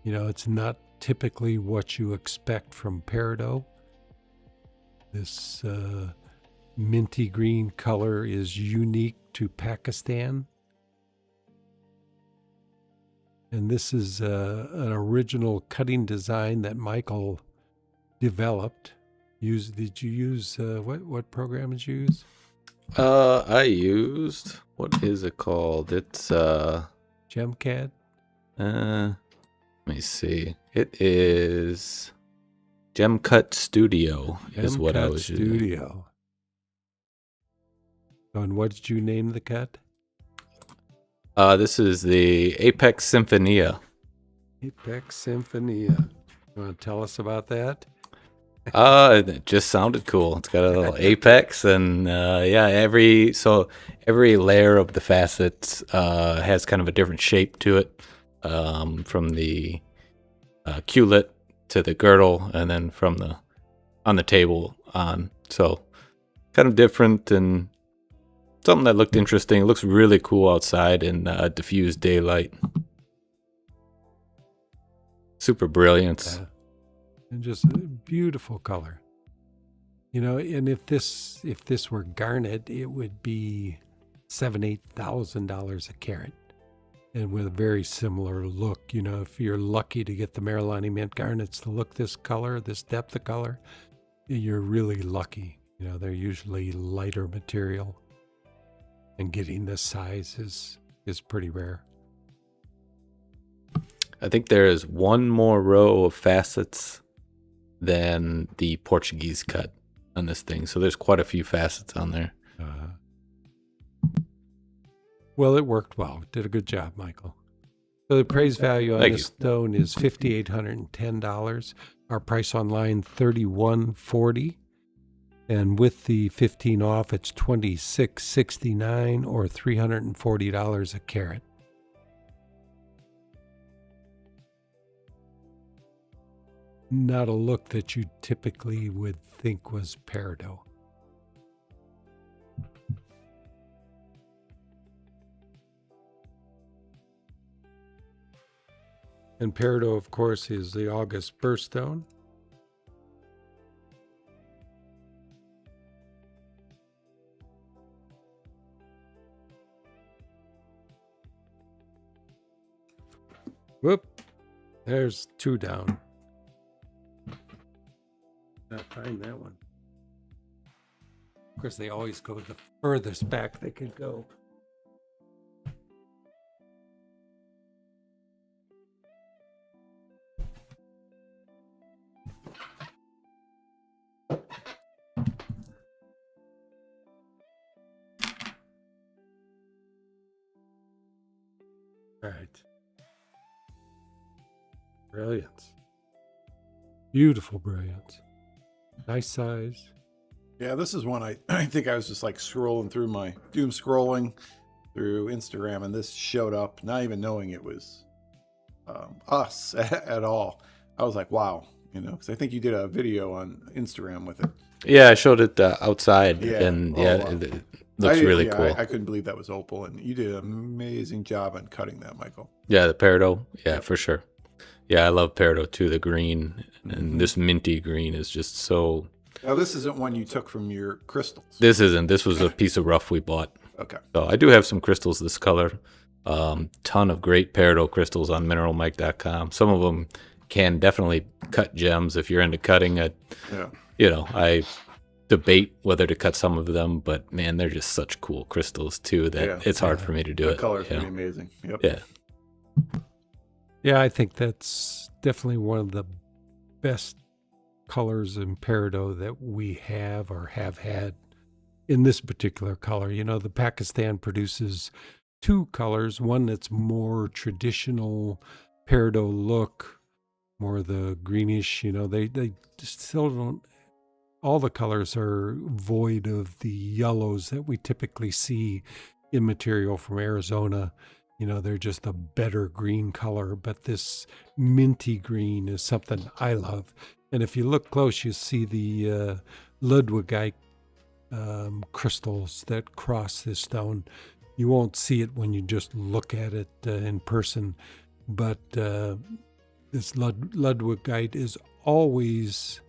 It's not typically what you expect from peridot. This minty green color is unique to Pakistan. And this is an original cutting design that Michael developed. Did you use, what program did you use? I used, what is it called? It's GemCAD? let me see. It is GemCut Studio is what I was using. Studio. And what did you name the cut? This is the Apex Symphonia. Apex Symphonia. You want to tell us about that? It just sounded cool. It's got a little apex, and every layer of the facets has kind of a different shape to it, from the culet to the girdle, and then from on the table on. So kind of different and something that looked interesting. It looks really cool outside in diffused daylight. Super brilliance. And just a beautiful color. And if this were garnet, it would be $7,000-$8,000 a carat. And with a very similar look, if you're lucky to get the Marilani mint garnets to look this color, this depth of color, you're really lucky. They're usually lighter material. And getting this size is pretty rare. I think there is one more row of facets than the Portuguese cut on this thing. So there's quite a few facets on there. Well, it worked well. Did a good job, Michael. So the praise value on this stone is $5,810. Our price online, $3,140. And with the 15 off, it's $26.69 or $340 a carat. Not a look that you typically would think was peridot. And peridot, of course, is the August birthstone. Whoop, there's two down. Not find that one. Of course, they always go the furthest back they could go. All right. Brilliance. Beautiful brilliance. Nice size. Yeah, this is one I think I was just like scrolling through my doom scrolling, through Instagram, and this showed up, not even knowing it was us at all. I was like, wow, because I think you did a video on Instagram with it. Yeah, I showed it outside, Yeah. and Oh, wow. it looks really cool. I couldn't believe that was opal, and you did an amazing job on cutting that, Michael. Yeah, the peridot. Yeah, for sure. Yeah, I love peridot too. The green and this minty green is just so. Now, this isn't one you took from your crystals. This isn't. This was a piece of rough we bought. Okay. So I do have some crystals this color. Ton of great peridot crystals on MineralMike.com. Some of them can definitely cut gems if you're into cutting it. Yeah. I debate whether to cut some of them, but man, they're just such cool crystals too that it's hard for me to do it. The color's pretty amazing. Yep. Yeah. Yeah, I think that's definitely one of the best colors in peridot that we have or have had in this particular color. The Pakistan produces two colors, one that's more traditional peridot look, more the greenish, they still don't, all the colors are void of the yellows that we typically see in material from Arizona. They're just a better green color, but this minty green is something I love. And if you look close, you see the Ludwigite crystals that cross this stone. You won't see it when you just look at it in person, but this Ludwigite is always,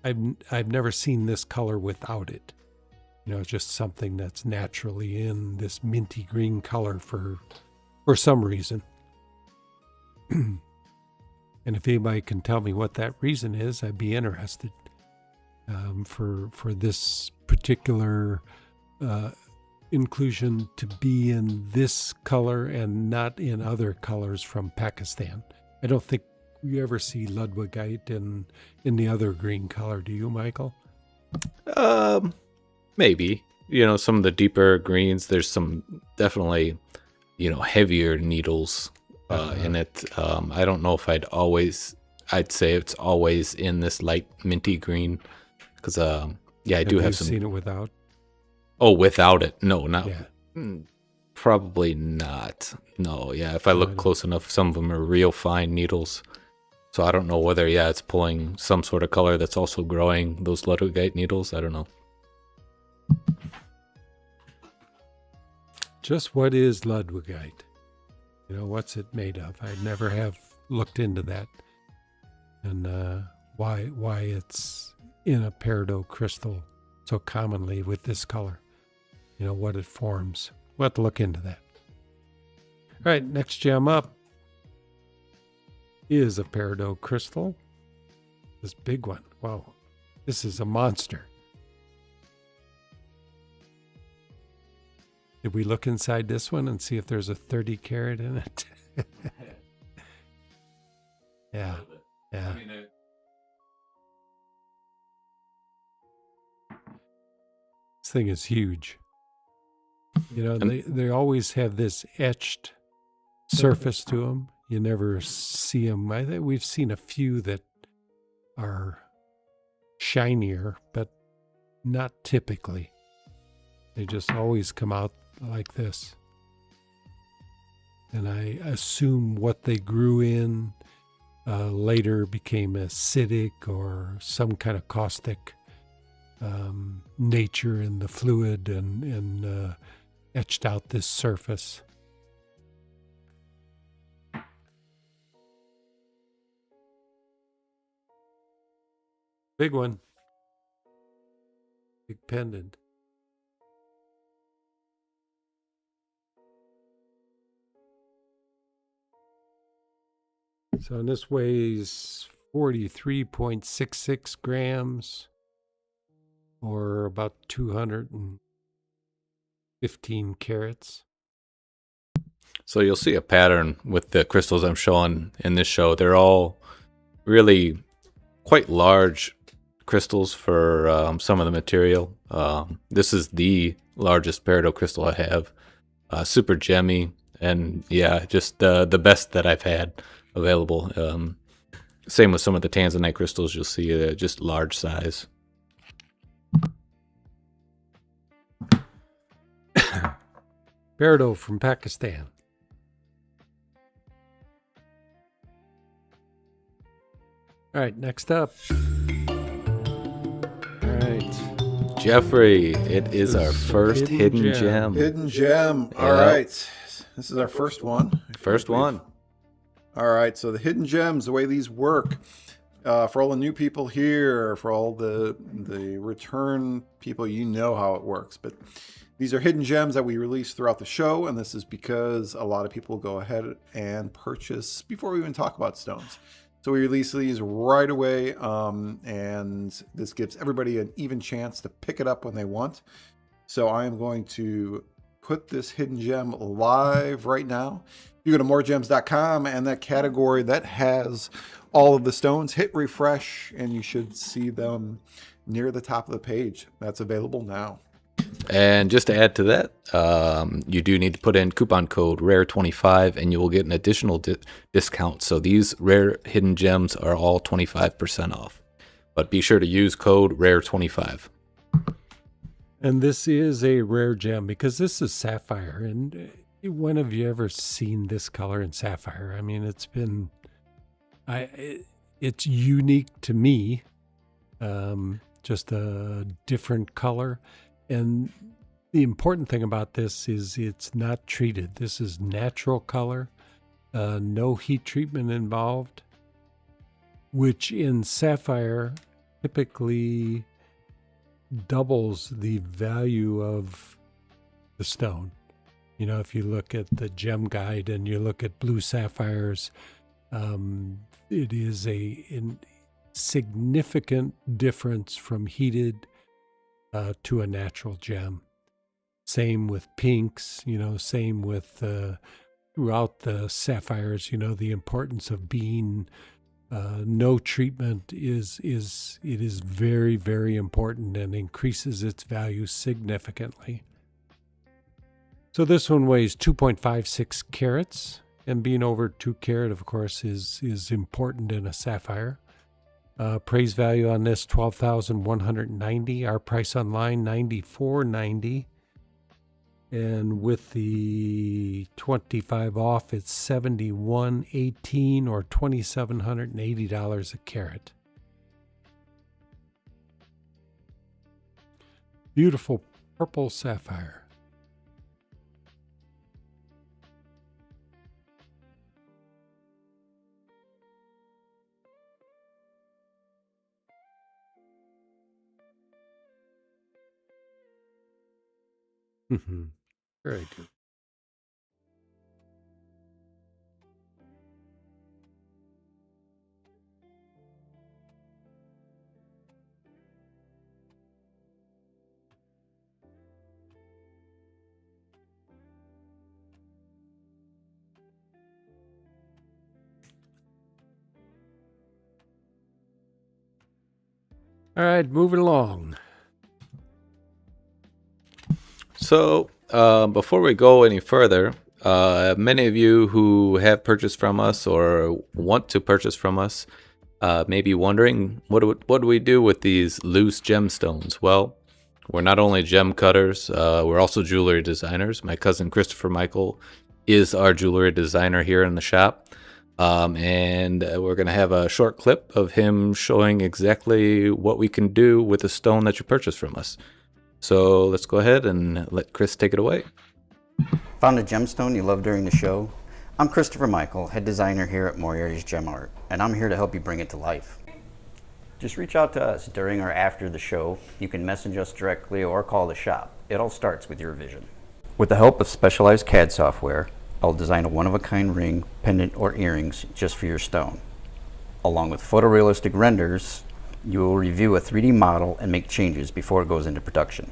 I've never seen this color without it. It's just something that's naturally in this minty green color for some reason. And if anybody can tell me what that reason is, I'd be interested. For this particular inclusion to be in this color and not in other colors from Pakistan. I don't think we ever see Ludwigite in the other green color. Do you, Michael? Maybe. Some of the deeper greens, there's some definitely heavier needles in it. I don't know if I'd say it's always in this light minty green because I do have some. Seen it without? Oh, without it? No, not. Yeah. Probably not. No, yeah. If I look close enough, some of them are real fine needles. So I don't know whether it's pulling some sort of color that's also growing those Ludwigite needles. I don't know. Just what is Ludwigite? What's it made of? I never have looked into that. And why it's in a peridot crystal so commonly with this color. What it forms. We'll have to look into that. All right, next gem up is a peridot crystal. This big one. Wow. This is a monster. Did we look inside this one and see if there's a 30 carat in it? Yeah. This thing is huge. They always have this etched surface to them. You never see them. I think we've seen a few that are shinier, but not typically. They just always come out like this. And I assume what they grew in later became acidic or some kind of caustic nature in the fluid and etched out this surface. Big one. Big pendant. So this weighs 43.66 grams, or about 215 carats. So you'll see a pattern with the crystals I'm showing in this show. They're all really quite large crystals for some of the material. This is the largest peridot crystal I have. Super gemmy, and just the best that I've had available. Same with some of the tanzanite crystals. You'll see just large size. Berdo from Pakistan. All right, next up. All right. Jeffrey, it is our first hidden gem. Hidden gem. All Yep. right. This is our first one. First one. All right. So the hidden gems, the way these work, for all the new people here, for all the return people, you know how it works. But these are hidden gems that we release throughout the show, and this is because a lot of people go ahead and purchase before we even talk about stones. So we release these right away, and this gives everybody an even chance to pick it up when they want. So I am going to put this hidden gem live right now. You go to MoreGems.com, and that category that has all of the stones, hit refresh, and you should see them near the top of the page. That's available now. And just to add to that, you do need to put in coupon code RARE25 and you will get an additional discount. So these rare hidden gems are all 25% off. But be sure to use code RARE25. And this is a rare gem because this is sapphire. And when have you ever seen this color in sapphire? I mean, it's been, it's unique to me, just a different color. And the important thing about this is it's not treated. This is natural color, no heat treatment involved, which in sapphire typically doubles the value of the stone. You know, if you look at the gem guide and you look at blue sapphires, it is a significant difference from heated to a natural gem. Same with pinks, you know, same with throughout the sapphires, you know, the importance of being no treatment is very, very important and increases its value significantly. So this one weighs 2.56 carats, and being over 2 carat, of course, is important in a sapphire. Praise value on this $12,190. Our price online $94.90, and with the 25 off, it's $71.18 or $2,780 a carat. Beautiful purple sapphire. Very good. All right, moving along. So before we go any further, many of you who have purchased from us or want to purchase from us may be wondering, what do we do with these loose gemstones? Well, we're not only gem cutters, we're also jewelry designers. My cousin Christopher Michael is our jewelry designer here in the shop. And we're going to have a short clip of him showing exactly what we can do with the stone that you purchase from us. So let's go ahead and let Chris take it away. Found a gemstone you love during the show? I'm Christopher Michael, head designer here at Moriarty's Gem Art, and I'm here to help you bring it to life. Just reach out to us during or after the show. You can message us directly or call the shop. It all starts with your vision. With the help of specialized CAD software, I'll design a one-of-a-kind ring, pendant, or earrings just for your stone. Along with photorealistic renders, you will review a 3D model and make changes before it goes into production.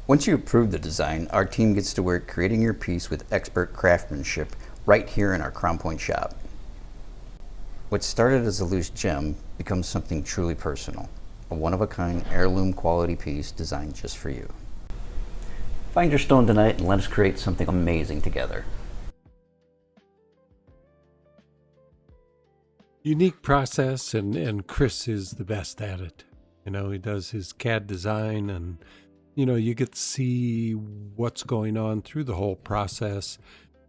Once you approve the design, our team gets to work creating your piece with expert craftsmanship right here in our Crown Point shop. What started as a loose gem becomes something truly personal, a one-of-a-kind heirloom quality piece designed just for you. Find your stone tonight and let us create something amazing together. Unique process, and Chris is the best at it. You know, he does his CAD design and you get to see what's going on through the whole process.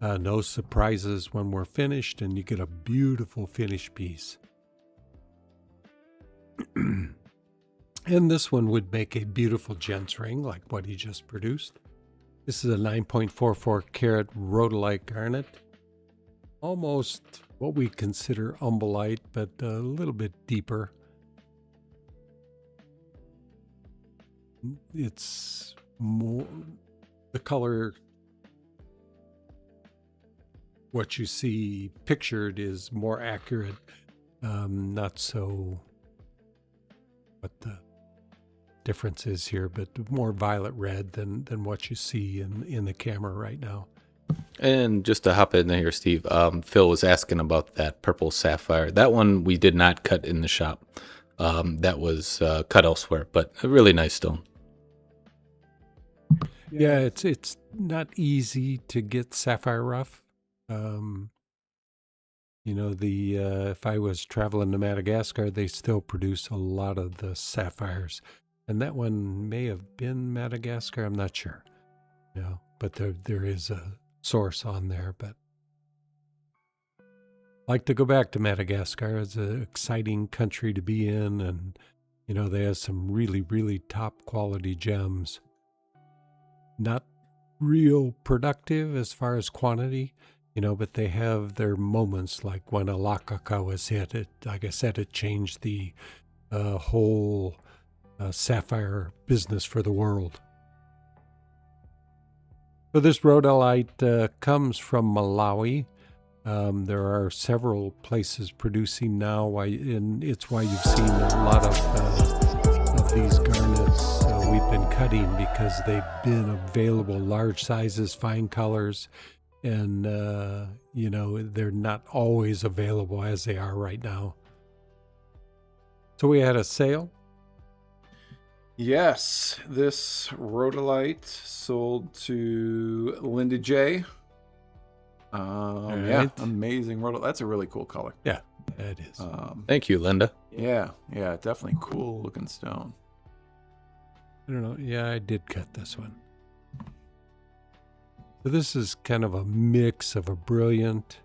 No surprises when we're finished, and you get a beautiful finished piece. And this one would make a beautiful gents ring like what he just produced. This is a 9.44 karat rhodolite garnet. Almost what we consider umbellite, but a little bit deeper. It's more, the color, what you see pictured is more accurate, not so, what the difference is here, but more violet red than what you see in the camera right now. And just to hop in here, Steve, Phil was asking about that purple sapphire. That one we did not cut in the shop. That was cut elsewhere, but a really nice stone. Yeah, it's not easy to get sapphire rough. If I was traveling to Madagascar, they still produce a lot of the sapphires, and that one may have been Madagascar. I'm not sure. But there is a source on there. But I like to go back to Madagascar. It's an exciting country to be in, and they have some really, really top quality gems. Not real productive as far as quantity, but they have their moments, like when Alakaka was hit. Like I said, it changed the whole sapphire business for the world. So this rhodolite comes from Malawi. There are several places producing now, and it's why you've seen a lot of these garnets we've been cutting, because they've been available, large sizes, fine colors, and they're not always available as they are right now. So we had a sale. Yes, this rhodolite sold to Linda J. Yeah, amazing rhodolite. That's a really cool color. Yeah, it is. Thank you, Linda. Yeah, definitely cool looking stone. I don't know. Yeah, I did cut this one. So this is kind of a mix of a brilliant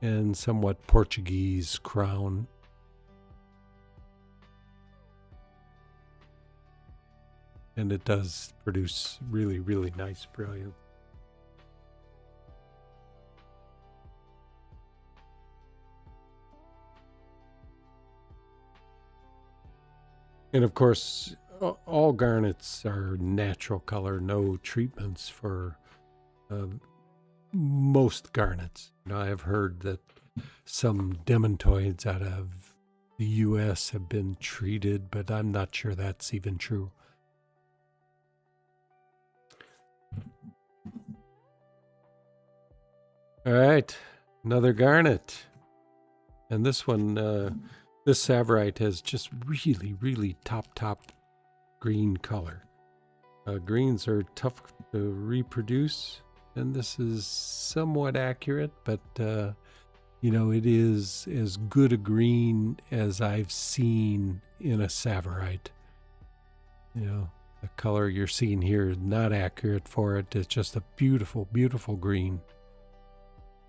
and somewhat Portuguese crown. And it does produce really, really nice brilliant. And of course, all garnets are natural color, no treatments for most garnets. I've heard that some demantoids out of the U.S. have been treated, but I'm not sure that's even true. All right, another garnet. And this one, this Savorite has just really, really top green color. Greens are tough to reproduce, and this is somewhat accurate, but it is as good a green as I've seen in a Savorite. The color you're seeing here is not accurate for it. It's just a beautiful, beautiful green.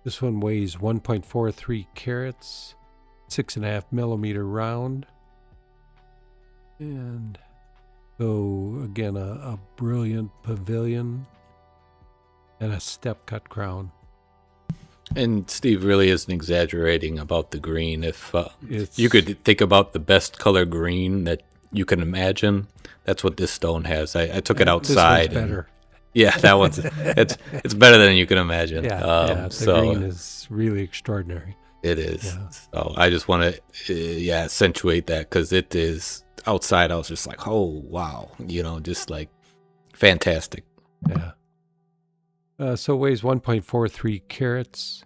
This one weighs 1.43 carats, 6.5 millimeter round. And so again, a brilliant pavilion and a step cut crown. And Steve really isn't exaggerating about the green. If you could think about the best color green that you can imagine, that's what this stone has. I took it outside. This one's better. Yeah, that one's it's better than you can imagine. The green is really extraordinary. It is. Yeah. So I just want to accentuate that, because it is outside. I was just like, oh wow, just like fantastic. Yeah. So it weighs 1.43 carats.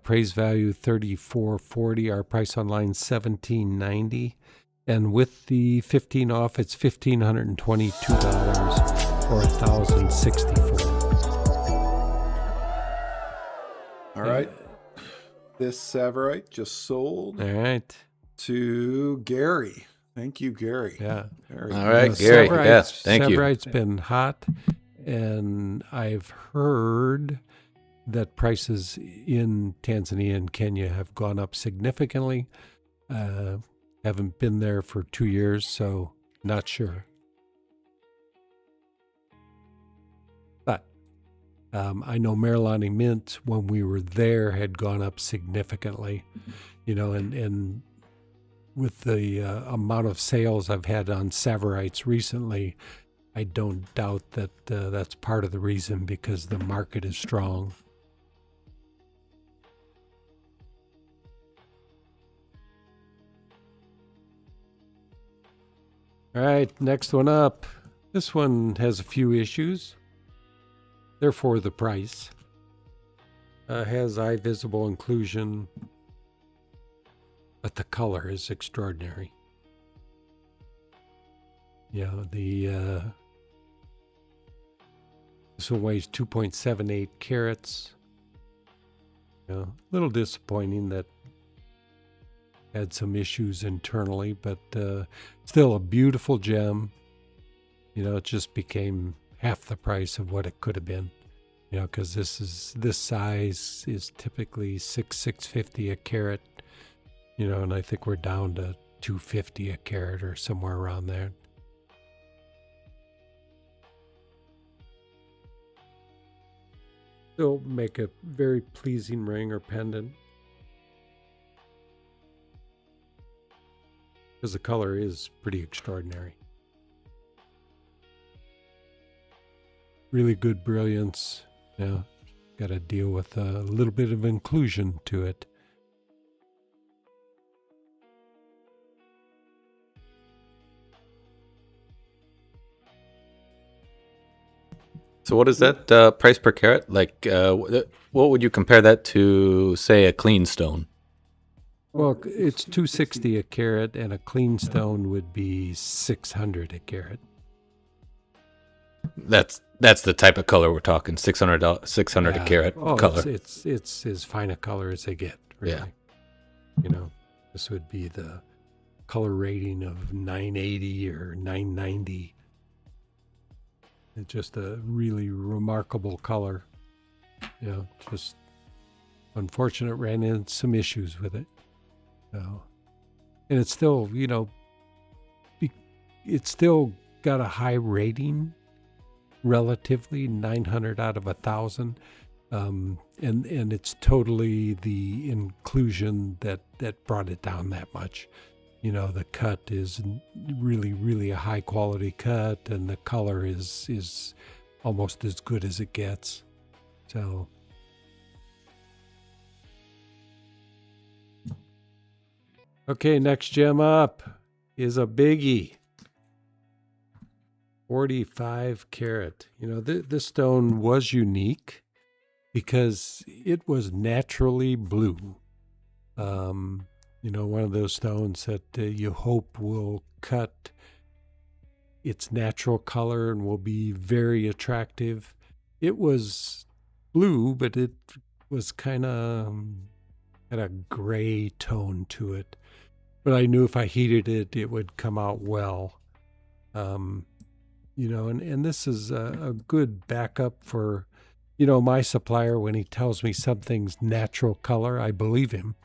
Praise value $34.40. Our price online $17.90, and with the 15 off, it's $1,522 or $1,064. All right. This Savorite just sold All right. to Gary. Thank you, Gary. Yeah. Very All right, nice. Gary. Yeah, thank you. Severite's been hot, and I've heard that prices in Tanzania and Kenya have gone up significantly. Haven't been there for 2 years, so not sure. But I know Marilani mint, when we were there, had gone up significantly, and with the amount of sales I've had on Saverites recently, I don't doubt that that's part of the reason, because the market is strong. All right, next one up. This one has a few issues. Therefore, the price. Has eye visible inclusion, but the color is extraordinary. This one weighs 2.78 carats. A little disappointing that had some issues internally, but still a beautiful gem. It just became half the price of what it could have been. Because this size is typically $650 a carat. And I think we're down to $250 a carat or somewhere around there. Still make a very pleasing ring or pendant, because the color is pretty extraordinary. Really good brilliance. Got to deal with a little bit of inclusion to it. So what is that price per carat? Like, what would you compare that to, say, a clean stone? Well, it's $260 a carat, and a clean stone would be $600 a carat. That's the type of color we're talking. $600 a carat color. It's as fine a color as they get. Really. Yeah. This would be the color rating of 980 or 990. It's just a really remarkable color. Just unfortunate, ran into some issues with it. And it's still, it's still got a high rating, relatively 900 out of 1,000. And it's totally the inclusion that brought it down that much. The cut is really, really a high quality cut, and the color is almost as good as it gets. So, okay, next gem up is a biggie. 45 carat. This stone was unique because it was naturally blue. One of those stones that you hope will cut its natural color and will be very attractive. It was blue, but it was kind of had a gray tone to it. But I knew if I heated it, it would come out well. And this is a good backup for, my supplier. When he tells me something's natural color, I believe him.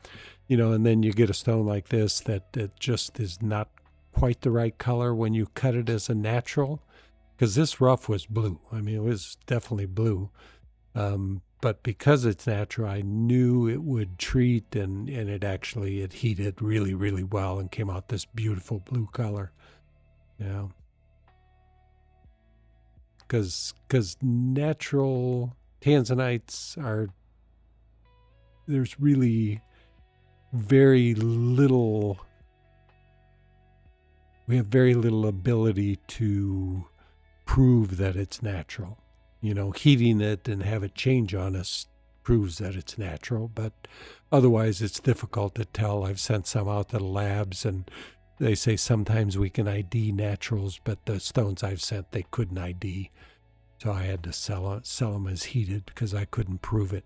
And then you get a stone like this that just is not quite the right color when you cut it as a natural. Because this rough was blue. It was definitely blue. But because it's natural, I knew it would treat, and it heated really, really well and came out this beautiful blue color. Because natural tanzanites there's really very little, we have very little ability to prove that it's natural. Heating it and have it change on us proves that it's natural, but otherwise it's difficult to tell. I've sent some out to the labs, and they say sometimes we can ID naturals, but the stones I've sent, they couldn't ID. So I had to sell them as heated because I couldn't prove it.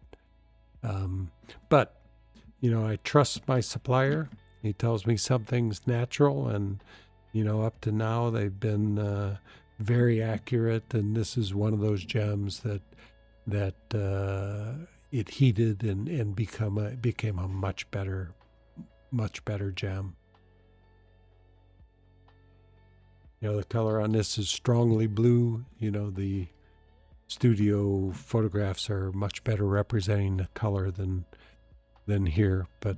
But I trust my supplier. He tells me something's natural, and Up to now they've been very accurate, and this is one of those gems that it heated and became a much better gem. The color on this is strongly blue. The studio photographs are much better representing the color than here, but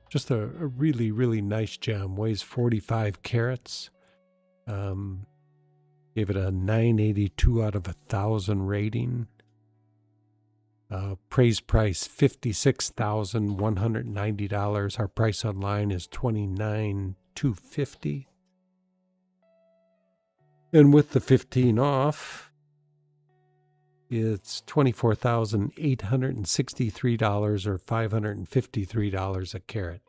just a really, really nice gem. Weighs 45 carats. Gave it a 982 out of 1,000 rating. Price $56,190. Our price online is $29,250. And with the 15 off, it's $24,863 or $553 a carat.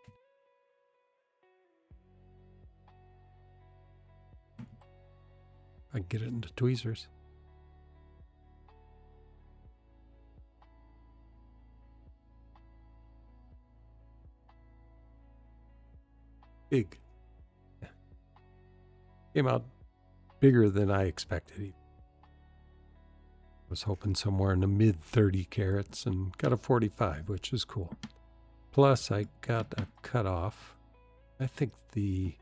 I can get it into tweezers. Big. Came out bigger than I expected. Was hoping somewhere in the mid 30 carats and got a 45, which is cool. Plus I got a cutoff. I think the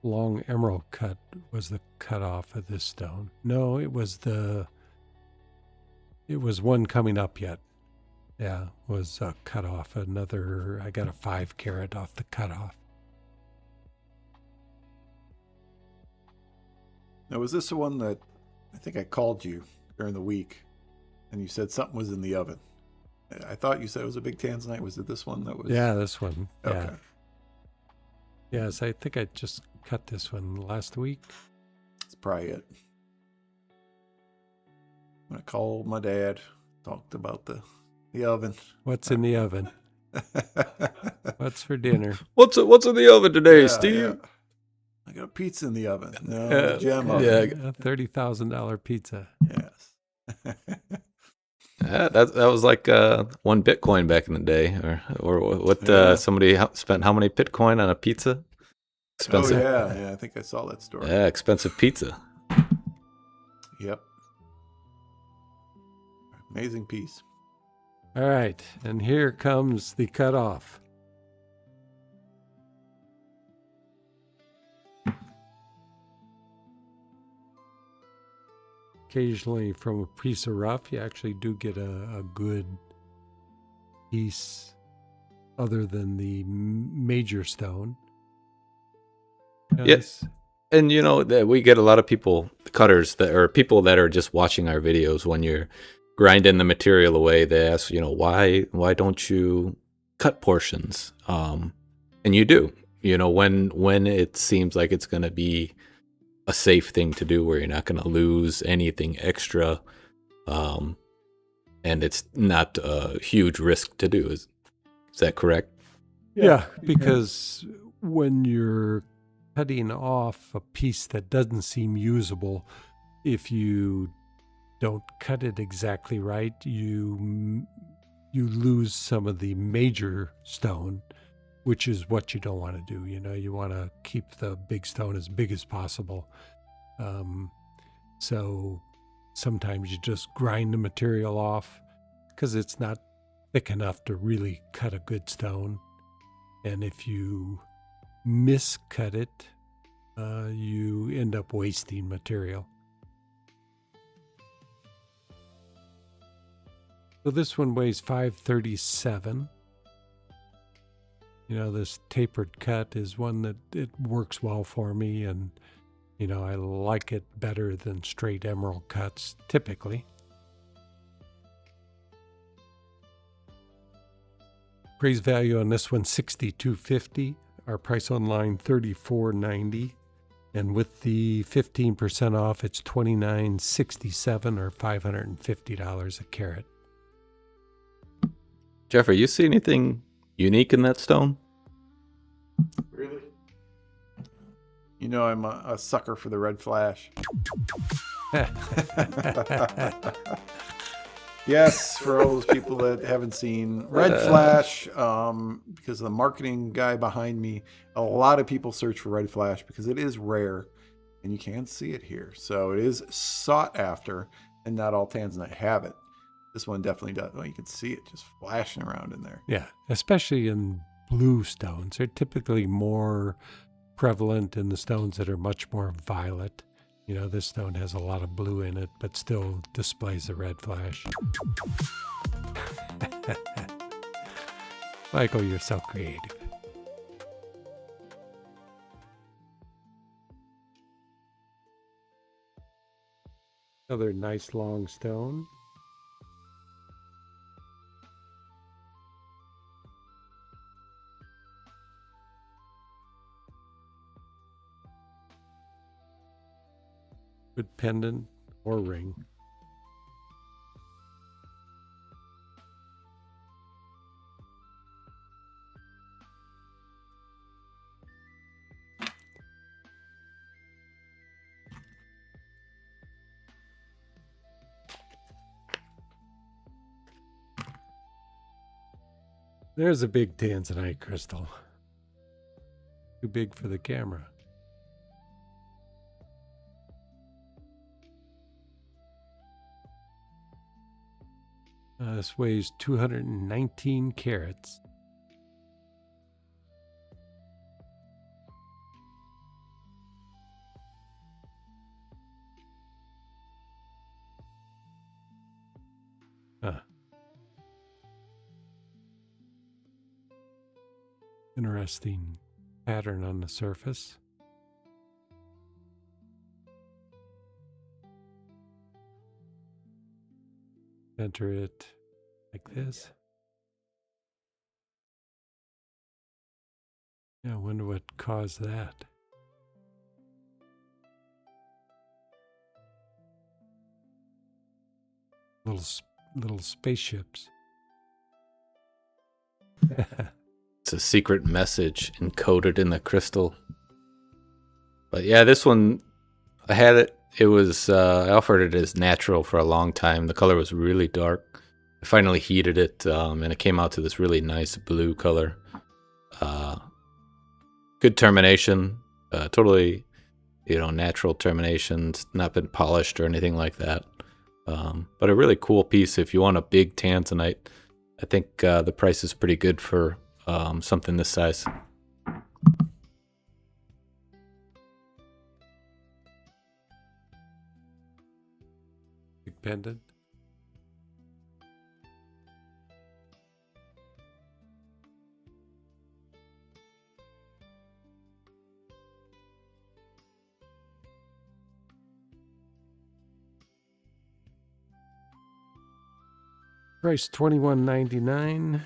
long emerald cut was the cutoff of this stone. No, it was one coming up yet. Yeah, was a cutoff. I got a 5 carat off the cutoff. Now, was this the one that I think I called you during the week and you said something was in the oven? I thought you said it was a big tanzanite. Was it this one that was? Yeah, this one. Okay. Yeah. Yes, I think I just cut this one last week. That's probably it. I called my dad, talked about the oven. What's in the oven? What's for dinner? What's in the oven today, Steve? Yeah. I got a pizza in the oven. No, the gem oven. Yeah. A $30,000 pizza. Yes. That was like 1 Bitcoin back in the day, or what? Yeah. Somebody spent how many Bitcoin on a pizza? Expensive. Oh, yeah. I think I saw that story. Yeah, expensive pizza. Yep. Amazing piece. All right, and here comes the cutoff. Occasionally from a piece of rough, you actually do get a good piece other than the major stone. Yes. And that we get a lot of cutters that are people that are just watching our videos. When you're grinding the material away, they ask, why don't you cut portions? And you do. When it seems like it's going to be a safe thing to do, where you're not going to lose anything extra, and it's not a huge risk to do. Is that correct? Yeah, because when you're cutting off a piece that doesn't seem usable, if you don't cut it exactly right, you lose some of the major stone, which is what you don't want to do. You want to keep the big stone as big as possible. So sometimes you just grind the material off because it's not thick enough to really cut a good stone. And if you miscut it, you end up wasting material. So this one weighs 537. This tapered cut is one that it works well for me, and I like it better than straight emerald cuts typically. Appraised value on this one $6,250. Our price online $34.90, and with the 15% off, it's $29.67 or $550 a carat. Jeffrey, you see anything unique in that stone? Really? I'm a sucker for the red flash. Yes, for all those people that haven't seen Red Flash, because the marketing guy behind me, a lot of people search for Red Flash because it is rare and you can see it here. So it is sought after, and not all Tanzanite have it. This one definitely does. Well, you can see it just flashing around in there. Yeah, especially in blue stones. They're typically more prevalent in the stones that are much more violet. You know, this stone has a lot of blue in it, but still displays the red flash. Michael, you're so creative. Another nice long stone. Good pendant or ring. There's a big Tanzanite crystal. Too big for the camera. This weighs 219 carats. Huh. Interesting pattern on the surface. Center it like this. Yeah, I wonder what caused that. Little spaceships. It's a secret message encoded in the crystal. But yeah, this one, I had it. It was, I offered it as natural for a long time. The color was really dark. I finally heated it, and it came out to this really nice blue color. Good termination. Totally, natural terminations. Not been polished or anything like that. But a really cool piece. If you want a big Tanzanite, I think the price is pretty good for something this size. Big pendant. Price $21.99.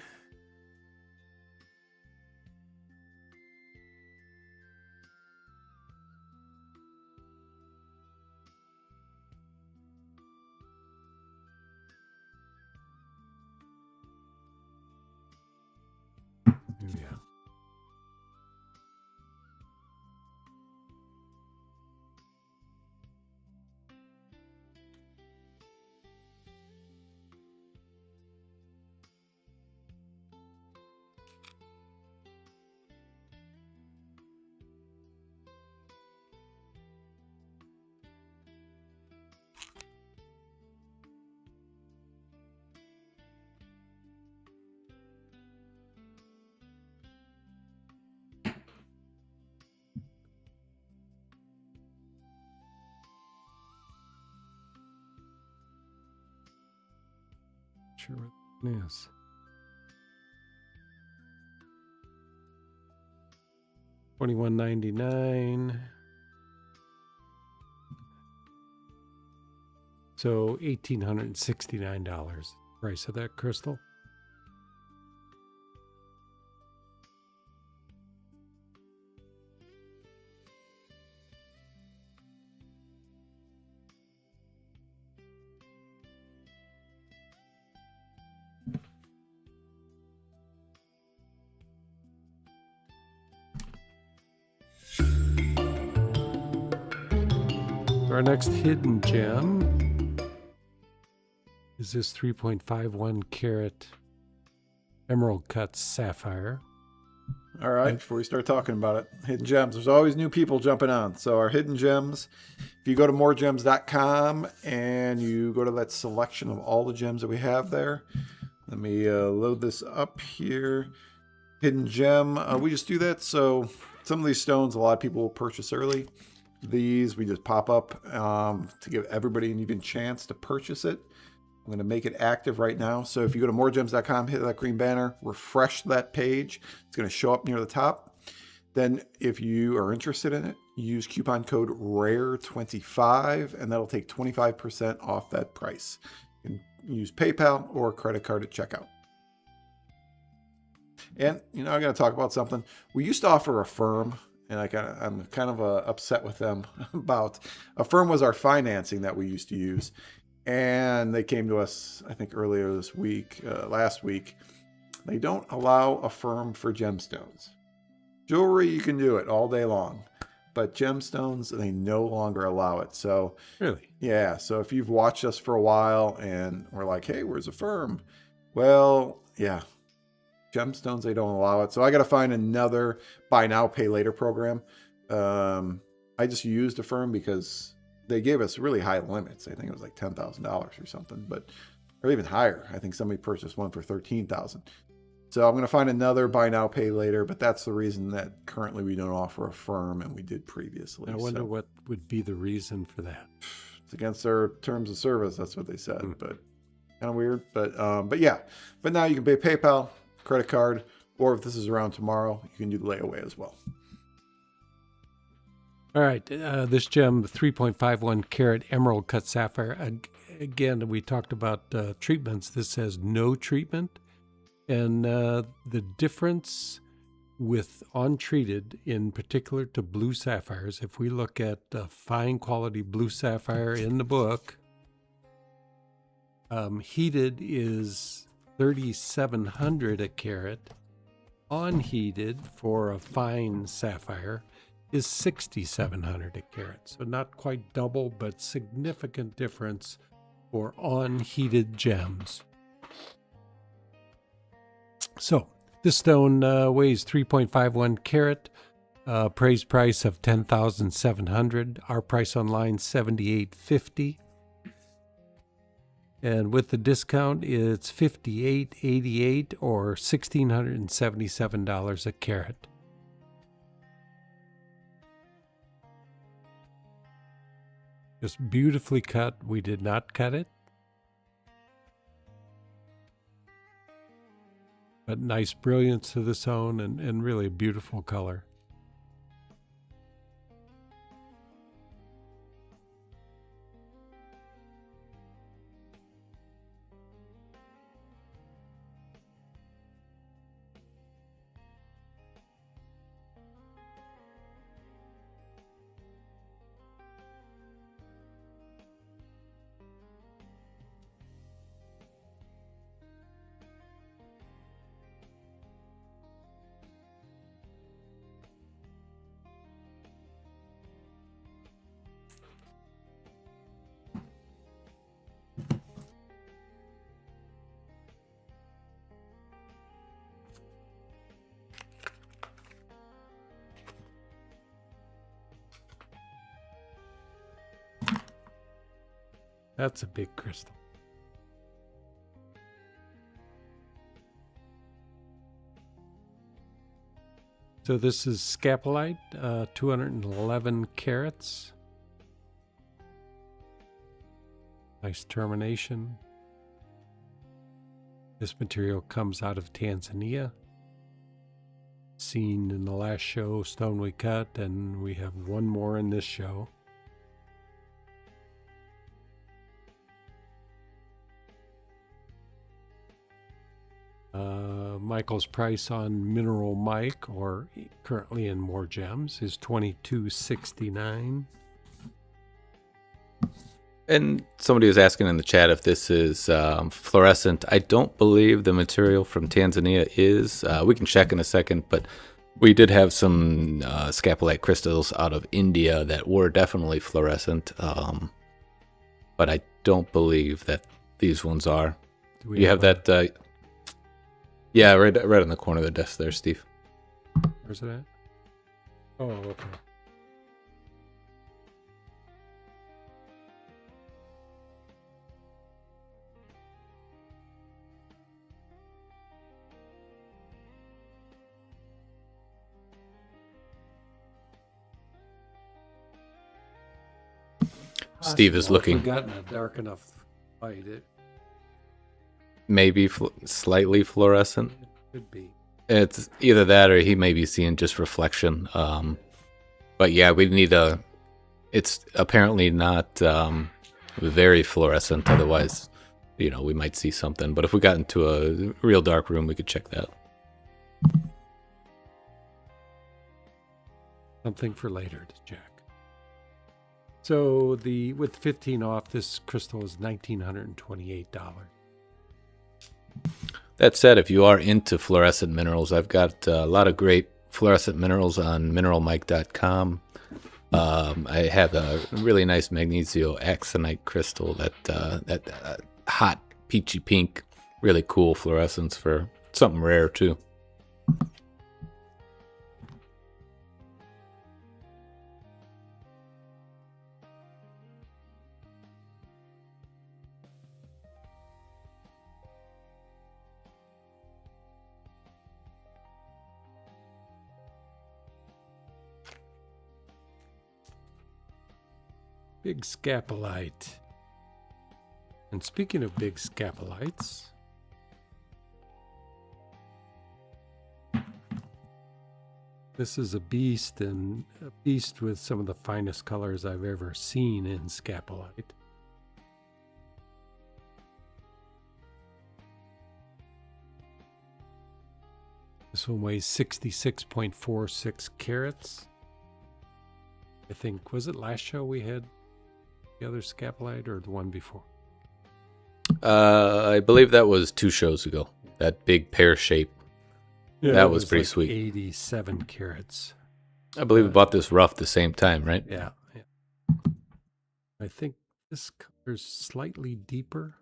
Yeah. Sure what it is. $21.99. So $1,869. Price of that crystal. Our next hidden gem is this 3.51 carat emerald cut sapphire. All right, before we start talking about it, hidden gems. There's always new people jumping on. So our hidden gems, if you go to MoreGems.com and you go to that selection of all the gems that we have there, let me load this up here. Hidden gem, we just do that. So some of these stones, a lot of people will purchase early. These we just pop up to give everybody an even chance to purchase it. I'm going to make it active right now. So if you go to MoreGems.com, hit that green banner, refresh that page. It's going to show up near the top. Then if you are interested in it, use coupon code RARE25, and that'll take 25% off that price. You can use PayPal or credit card at checkout. And, I'm going to talk about something. We used to offer a firm, and I'm kind of upset with them about. A firm was our financing that we used to use. And they came to us, I think earlier this week, last week. They don't allow a firm for gemstones. Jewelry, you can do it all day long. But gemstones, they no longer allow it. So, Really? Yeah. So if you've watched us for a while and we're like, hey, where's a firm? Well, yeah. Gemstones, they don't allow it. So I got to find another buy now, pay later program. I just used a firm because they gave us really high limits. I think it was like $10,000 or something, or even higher. I think somebody purchased one for $13,000. So I'm going to find another buy now, pay later, but that's the reason that currently we don't offer a firm, and we did previously. I wonder what would be the reason for that. It's against their terms of service. That's what they said, but kind of weird. But yeah, but now you can pay PayPal, credit card, or if this is around tomorrow, you can do the layaway as well. All right, this gem, 3.51 carat emerald cut sapphire. Again, we talked about treatments. This has no treatment. And the difference with untreated, in particular to blue sapphires, if we look at fine quality blue sapphire in the book, heated is 3,700 a carat. Unheated for a fine sapphire is 6,700 a carat. So not quite double, but significant difference for unheated gems. So this stone weighs 3.51 carat, appraised price of $10,700. Our price online $78.50. And with the discount, it's $58.88 or $1,677 a carat. Just beautifully cut. We did not cut it. But nice brilliance to the stone and really a beautiful color. That's a big crystal. So this is scapolite, 211 carats. Nice termination. This material comes out of Tanzania. Seen in the last show, stone we cut, and we have one more in this show. Michael's price on Mineral Mike, or currently in More Gems, is $22.69. And somebody was asking in the chat if this is fluorescent. I don't believe the material from Tanzania is. We can check in a second, but we did have some scapolite crystals out of India that were definitely fluorescent. But I don't believe that these ones are. Do we You have one? that? Yeah, right on the corner of the desk there, Steve. Where's it at? Oh, okay. Steve is Possible if we looking got in a dark enough light. It maybe slightly fluorescent. could be. It's either that or he may be seeing just reflection. But yeah, we need a. It's apparently not very fluorescent. Otherwise, we might see something. But if we got into a real dark room, we could check that. Something for later to check. So with 15 off, this crystal is $1,928. That said, if you are into fluorescent minerals, I've got a lot of great fluorescent minerals on MoreGems.com. I have a really nice magnesio axonite crystal that hot peachy pink, really cool fluorescence for something rare too. Big scapolite. And speaking of big scapolites, this is a beast, and a beast with some of the finest colors I've ever seen in scapolite. This one weighs 66.46 carats. I think, was it last show we had the other scapolite or the one before? I believe that was 2 shows ago. That big pear shape. Yeah, That it was pretty like sweet. 87 carats. I believe we bought this rough the same time, right? Yeah. I think this color's slightly deeper.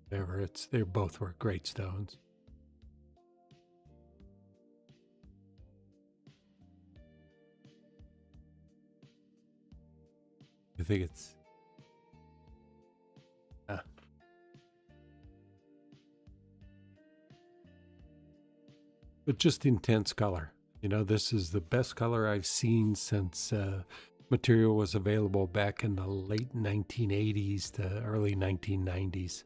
They both were great stones. I think it's but just intense color. This is the best color I've seen since material was available back in the late 1980s to early 1990s.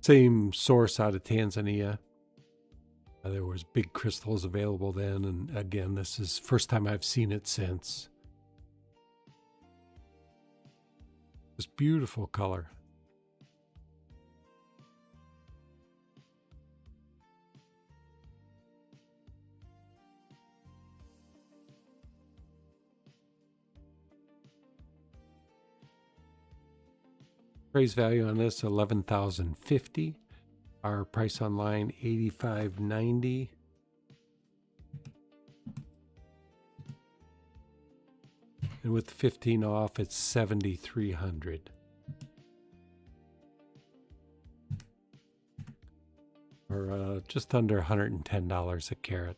Same source out of Tanzania. There was big crystals available then, and again, this is first time I've seen it since. This beautiful color. Appraised value on this $11,050. Our price online $85.90. And with 15 off, it's $7,300. Or just under $110 a carat.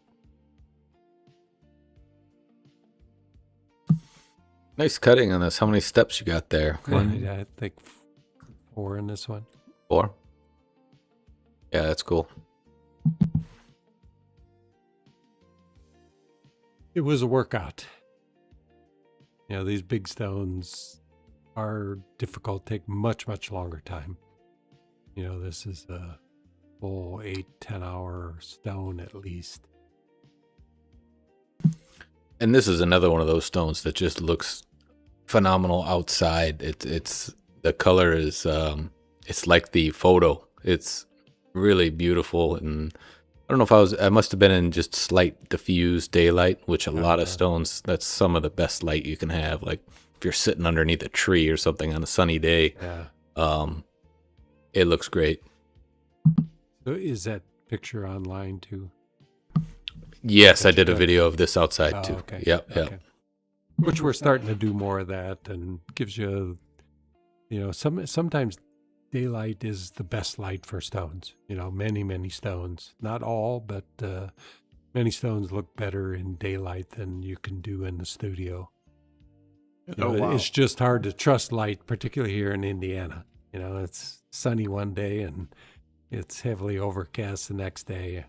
Nice cutting on this. How many steps you got there? One, I think 4 in this one. 4? Yeah, that's cool. It was a workout. These big stones are difficult, take much, much longer time. This is a full 8-10 hour stone at least. And this is another one of those stones that just looks phenomenal outside. It's the color is it's like the photo. It's really beautiful, and I don't know if I must have been in just slight diffused daylight, which a lot of stones, that's some of the best light you can have. Like if you're sitting underneath a tree or something on a sunny day, it looks great. So is that picture online too? Yes, I did a video of this outside too. Okay. Yep. Which we're starting to do more of that, and gives you Sometimes daylight is the best light for stones. Many stones, not all, but many stones look better in daylight than you can do in the studio. Wow. It's just hard to trust light, particularly here in Indiana. It's sunny one day and it's heavily overcast the next day.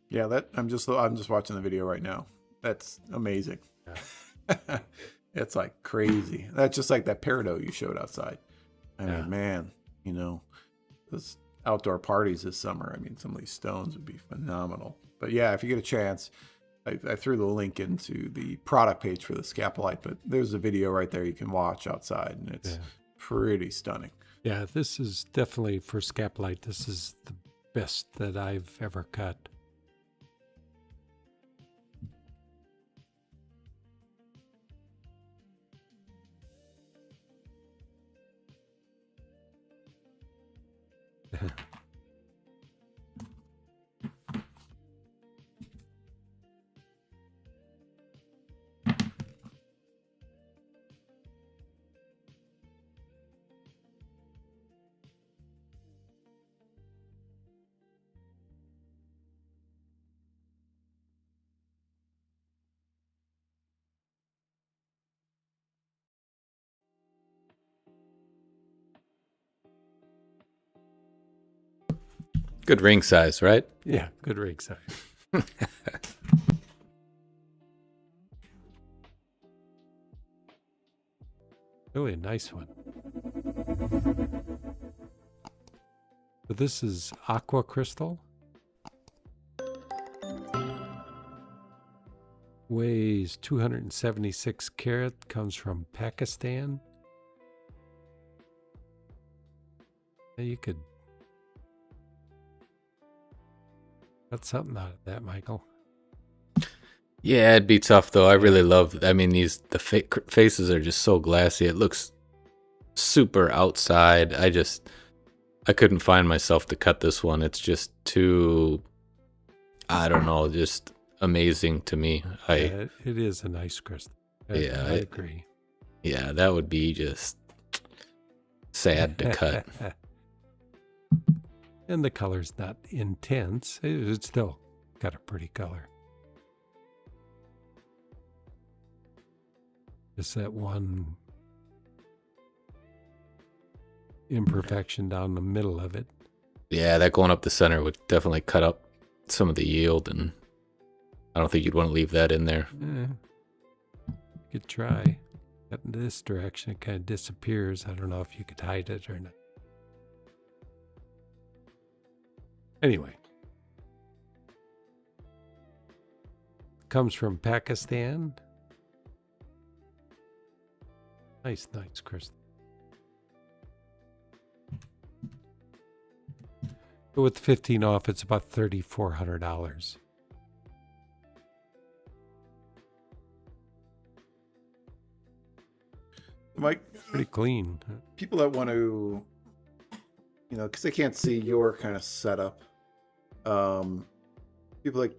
Yeah, I'm just watching the video right now. That's amazing. Yeah. It's like crazy. That's just like that peridot you showed outside. I Yeah. mean, man, those outdoor parties this summer. I mean, some of these stones would be phenomenal. But yeah, if you get a chance, I threw the link into the product page for the scapolite, but there's a video right there you can watch outside, and it's pretty stunning. Yeah, this is definitely for scapolite. This is the best that I've ever cut. Good ring size, right? Yeah, good rig size. Really a nice one. So this is aqua crystal. Weighs 276 carat, comes from Pakistan. You could cut something out of that, Michael. Yeah, it'd be tough though. I really love. I mean, the faces are just so glassy. It looks super outside. I couldn't find myself to cut this one. It's just too, I don't know, just amazing to me. It is a nice crystal. I agree. Yeah, that would be just sad to cut. And the color's not intense. It's still got a pretty color. Just that one imperfection down the middle of it. Yeah, that going up the center would definitely cut up some of the yield, and I don't think you'd want to leave that in there. You could try. Cut in this direction, it kind of disappears. I don't know if you could hide it or not. Anyway. Comes from Pakistan. Nice crystal. But with 15 off, it's about $3,400. Mike, Pretty clean. people that want to, because they can't see your kind of setup, people like,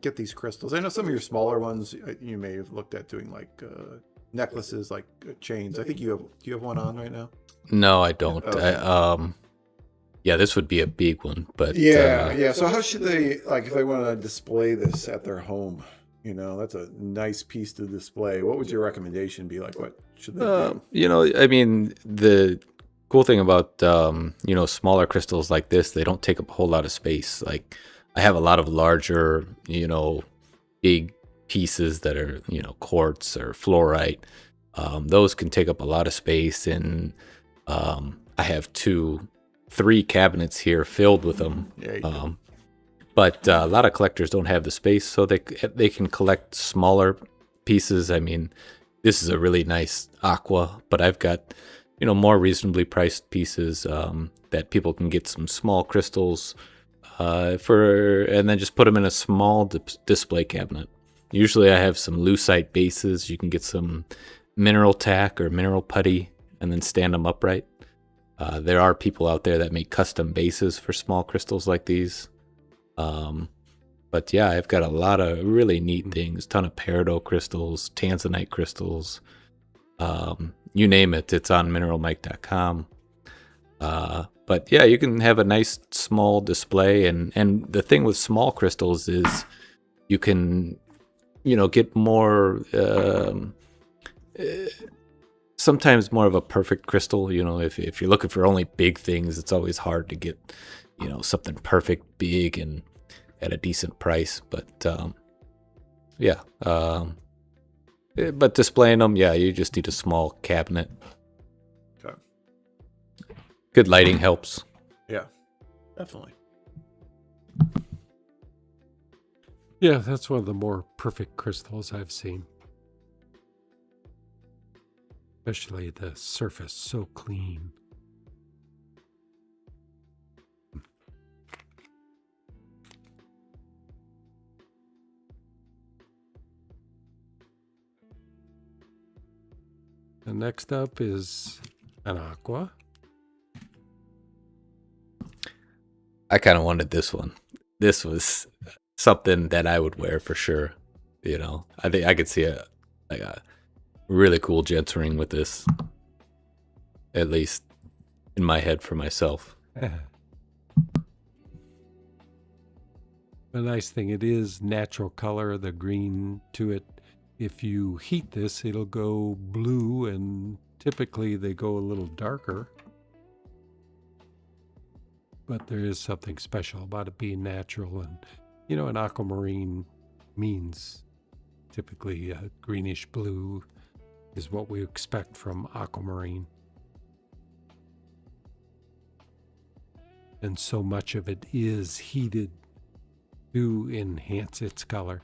get these crystals. I know some of your smaller ones, you may have looked at doing like necklaces, like chains. I think do you have one on right now? No, I don't. Okay. Yeah, this would be a big one, but Yeah. So how should they, like, if they want to display this at their home? That's a nice piece to display. What would your recommendation be? Like, what should they do? I mean, the cool thing about smaller crystals like this, they don't take up a whole lot of space. Like, I have a lot of larger, big pieces that are, quartz or fluorite. Those can take up a lot of space, and I have 3 cabinets here filled with them. Yeah, But a lot of collectors don't have the space, so they can collect smaller pieces. I mean, this is a really nice aqua, but I've got more reasonably priced pieces that people can get some small crystals and then just put them in a small display cabinet. Usually I have some lucite bases. You can get some mineral tack or mineral putty and then stand them upright. There are people out there that make custom bases for small crystals like these. But yeah, I've got a lot of really neat things, ton of peridot crystals, tanzanite crystals, you name it, it's on mineralmike.com. But yeah, you can have a nice small display, and the thing with small crystals is you can, get more, sometimes more of a perfect crystal. If you're looking for only big things, it's always hard to get, something perfect, big, and at a decent price. But yeah, but displaying them, yeah, you just need a small cabinet. Okay. Good lighting helps. Yeah, definitely. Yeah, that's one of the more perfect crystals I've seen. Especially the surface, so clean. And next up is an aqua. I kind of wanted this one. This was something that I would wear for sure. I think I could see a really cool gents ring with this, at least in my head for myself. The nice thing, it is natural color, the green to it. If you heat this, it'll go blue, and typically they go a little darker. But there is something special about it being natural, and an aquamarine means typically a greenish blue is what we expect from aquamarine. And so much of it is heated to enhance its color,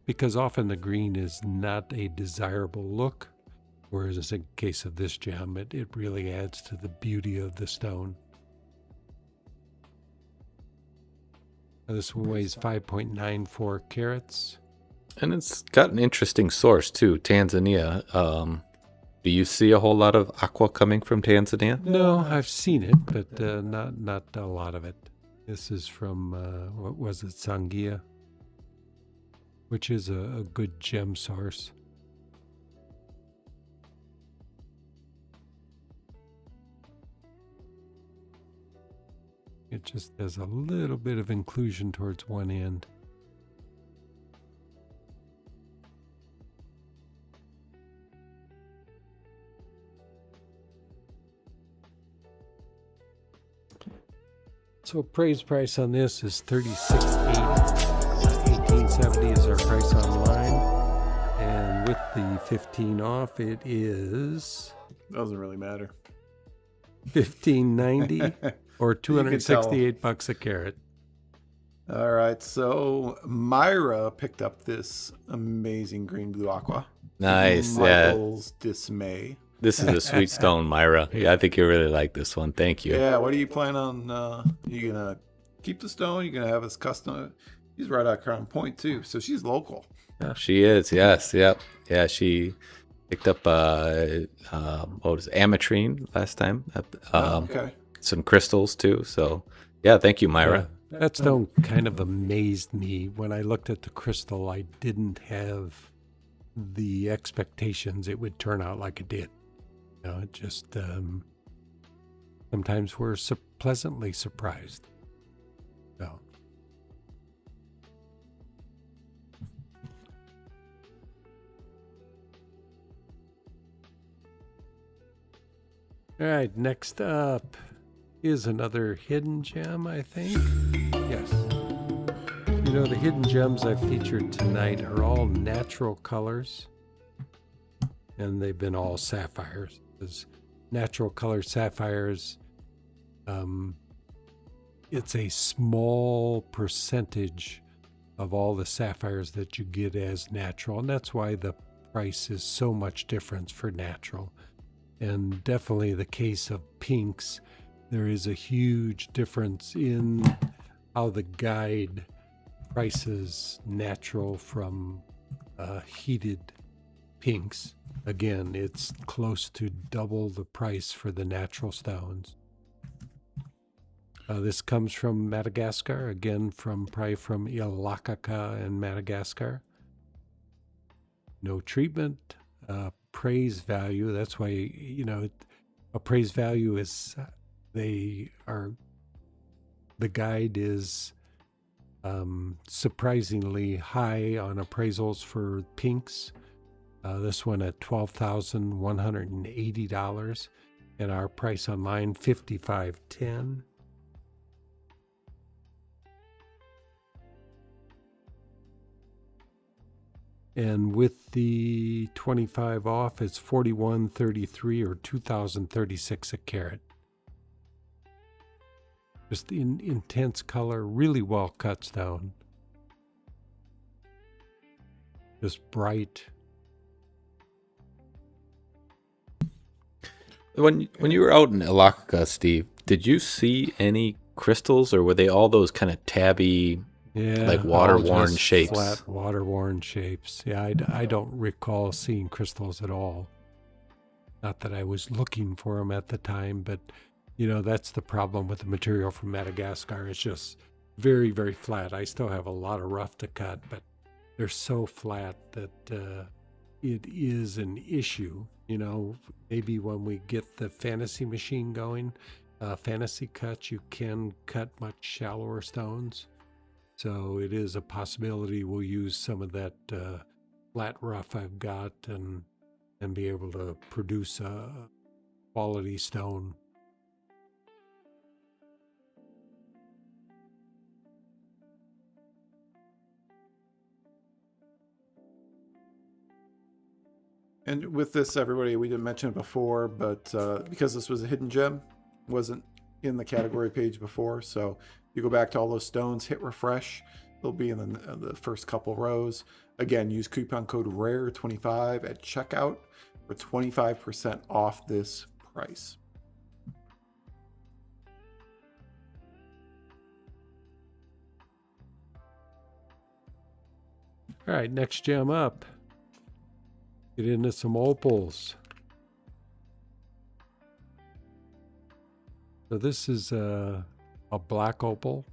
because often the green is not a desirable look, whereas in the case of this gem, it really adds to the beauty of the stone. This one weighs 5.94 carats. And it's got an interesting source too, Tanzania. Do you see a whole lot of aqua coming from Tanzania? No, I've seen it, but not a lot of it. This is from, what was it, Sangia, which is a good gem source. It just has a little bit of inclusion towards one end. So appraised price on this is $36.80. $18.70 is our price online, and with the 15 off, it is Doesn't really matter. $15.90 or $268 a carat. All right, so Myra picked up this amazing green blue aqua. Nice, Michael's dismay. This is a sweet stone, Myra. Yeah, I think you really like this one. Thank you. Yeah, what do you plan on? You gonna keep the stone? You gonna have this custom? She's right out Crown Point too, so she's local. She is, yes, yep. Yeah, she picked up what was it, ametrine last time. Okay. Some crystals too. So yeah, thank you, Myra. Yeah, that stone kind of amazed me. When I looked at the crystal, I didn't have the expectations it would turn out like it did. It just sometimes we're pleasantly surprised. So. All right, next up is another hidden gem, I think. Yes. The hidden gems I've featured tonight are all natural colors, and they've been all sapphires. Because natural color sapphires, it's a small percentage of all the sapphires that you get as natural, and that's why the price is so much different for natural. And definitely the case of pinks, there is a huge difference in how the guide prices natural from heated pinks. Again, it's close to double the price for the natural stones. This comes from Madagascar, again probably from Ilakaka in Madagascar. No treatment, appraised value. That's why, appraised value is, the guide is surprisingly high on appraisals for pinks. This one at $12,180, and our price online $55.10. And with the 25 off, it's $41.33 or $2,036 a carat. Just in intense color, really well cut stone. Just bright. When you were out in Oaxaca, Steve, did you see any crystals, or were they all those kind of tabby, like water-worn shapes? Flat, water-worn shapes. Yeah, I don't recall seeing crystals at all. Not that I was looking for them at the time, but that's the problem with the material from Madagascar. It's just very, very flat. I still have a lot of rough to cut, but they're so flat that it is an issue. Maybe when we get the fantasy machine going, fantasy cuts, you can cut much shallower stones. So it is a possibility we'll use some of that flat rough I've got and be able to produce a quality stone. And with this, everybody, we didn't mention it before, but because this was a hidden gem, wasn't in the category page before. So you go back to all those stones, hit refresh. They'll be in the first couple rows. Again, use coupon code RARE25 at checkout for 25% off this price. All right, next gem up. Get into some opals. So this is a black opal.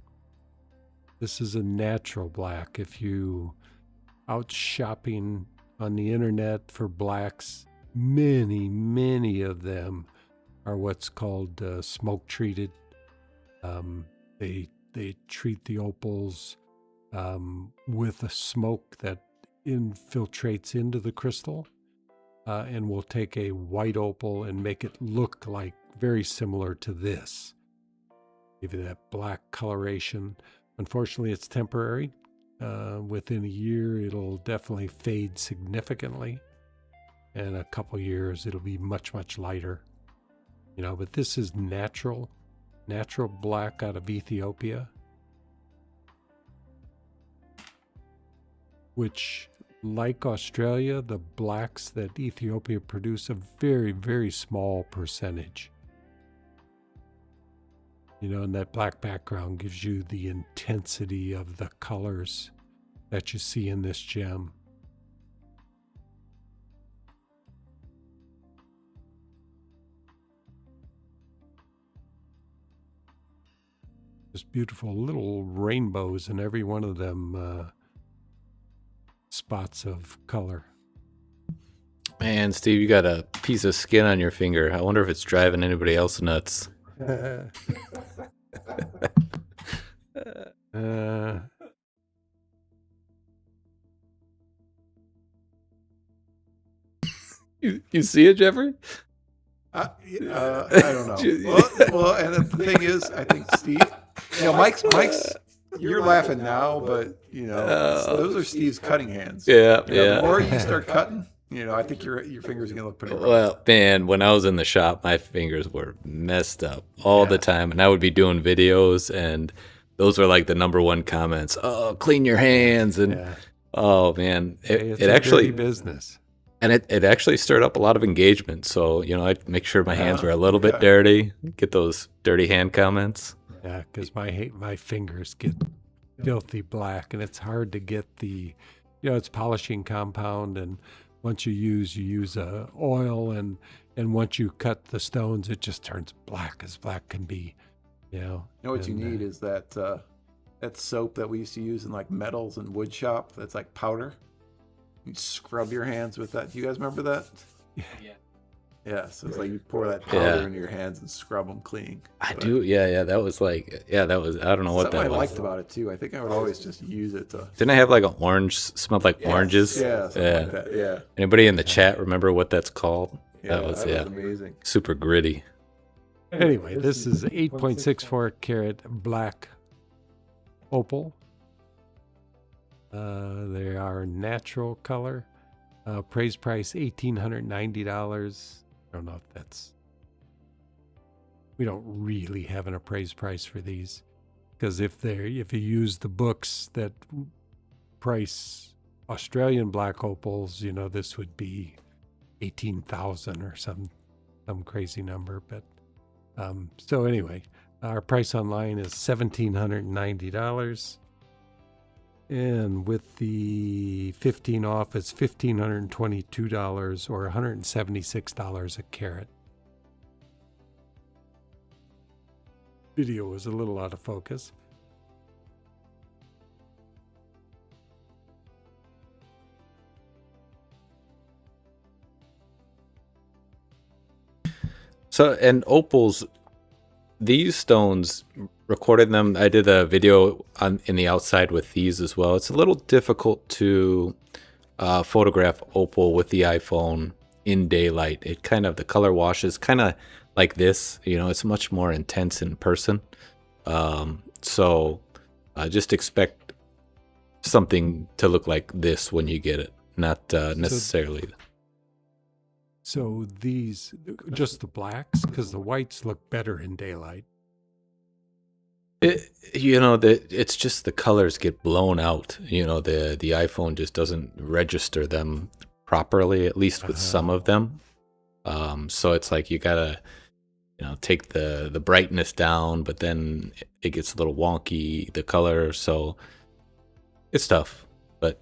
This is a natural black. If you out shopping on the internet for blacks, many of them are what's called smoke treated. They treat the opals with a smoke that infiltrates into the crystal, and will take a white opal and make it look like very similar to this. Give you that black coloration. Unfortunately, it's temporary. Within a year, it'll definitely fade significantly. And a couple years, it'll be much lighter. But this is natural black out of Ethiopia, which, like Australia, the blacks that Ethiopia produce a very small percentage. And that black background gives you the intensity of the colors that you see in this gem. Just beautiful little rainbows in every one of them spots of color. Man, Steve, you got a piece of skin on your finger. I wonder if it's driving anybody else nuts. You see it, Jeffrey? I don't know. Well, and the thing is, I think Steve, Mike's. You're laughing now, but those are Steve's cutting hands. Yeah. The more you start cutting, I think your fingers are gonna look pretty rough. Well, man, when I was in the shop, my fingers were messed up all the time, and I would be doing videos, and those were like the number one comments. Oh, clean your hands, and oh man, it actually dirty business. And it actually stirred up a lot of engagement. So, I'd make sure my hands were a little bit dirty, get those dirty hand comments. Yeah, because my fingers get filthy black, and it's hard to get the, it's polishing compound, and once you use oil, and once you cut the stones, it just turns black as black can be. You need is that soap that we used to use in like metals and wood shop. That's like powder. You scrub your hands with that. Do you guys remember that? Yeah, so it's like you pour that powder Yeah. into your hands and scrub them clean. I But do. Yeah. That was like, yeah, that was, I don't know what something I that was. liked about it too. I think I would always just use it to. Didn't I have like an orange, smelled like oranges? Yeah, something like that. Yeah. Anybody in the chat remember what that's called? Yeah, that was amazing. super gritty. Anyway, this is 8.64 carat black opal. They are natural color. Appraised price $1,890. I don't know if that's. We don't really have an appraised price for these, because if you use the books that price Australian black opals, this would be 18,000 or some crazy number. But so anyway, our price online is $1,790. And with the 15 off, it's $1,522 or $176 a carat. Video was a little out of focus. So, and opals, these stones, recorded them. I did a video in the outside with these as well. It's a little difficult to photograph opal with the iPhone in daylight. It kind of, the color wash is kind of like this, it's much more intense in person. So just expect something to look like this when you get it, not necessarily. So these, just the blacks, because the whites look better in daylight. It's just the colors get blown out. The iPhone just doesn't register them properly, at least with some of them. So it's like you gotta, take the brightness down, but then it gets a little wonky, the color. So it's tough, but.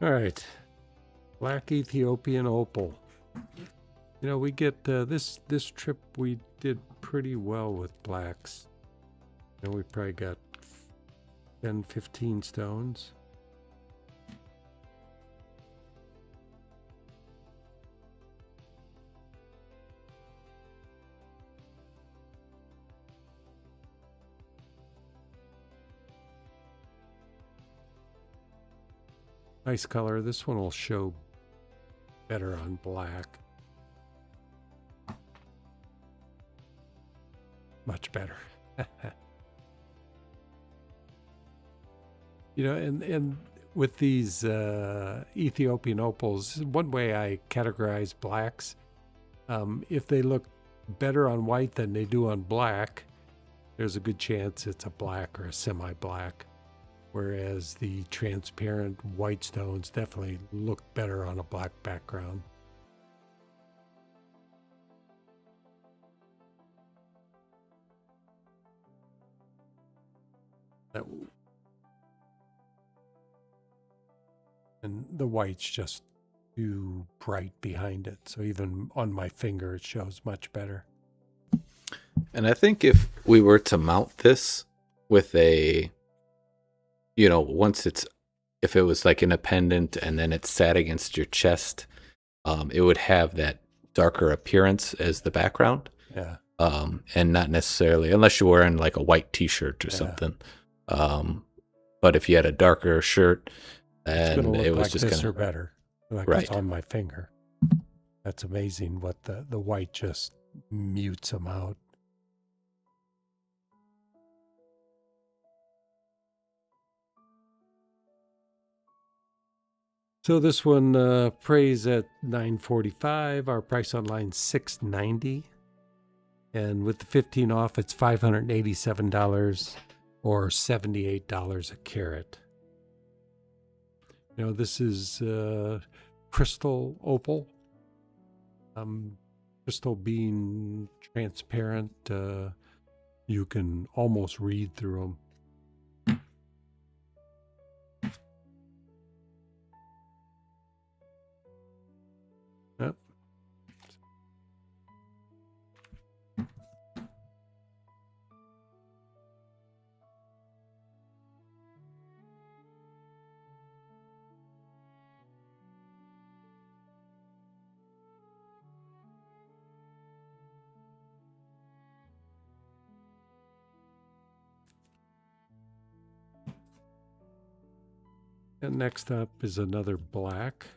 All right, black Ethiopian opal. We get this trip. We did pretty well with blacks. We probably got 10, 15 stones. Nice color. This one will show better on black. Much better. And with these Ethiopian opals, one way I categorize blacks, if they look better on white than they do on black, there's a good chance it's a black or a semi-black. Whereas the transparent white stones definitely look better on a black background. And the white's just too bright behind it. So even on my finger, it shows much better. And I think if we were to mount this with a, if it was like in a pendant and then it sat against your chest, it would have that darker appearance as the background. Yeah. And not necessarily, unless you're wearing like a white t-shirt or something. But if you had a darker shirt and it was like just this gonna, or better, like right. It's on my finger. That's amazing what the white just mutes them out. So this one prays at $945. Our price online $690, and with the 15 off, it's $587 or $78 a carat. This is crystal opal. Crystal being transparent, you can almost read through them. Yep. And next up is another black.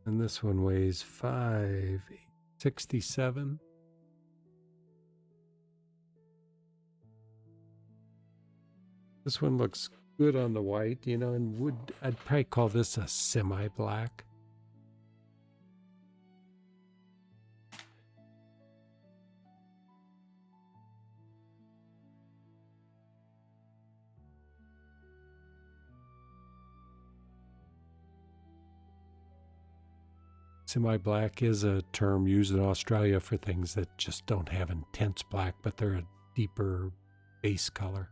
And this one weighs 567. This one looks good on the white, and I'd probably call this a semi-black. Semi-black is a term used in Australia for things that just don't have intense black, but they're a deeper base color.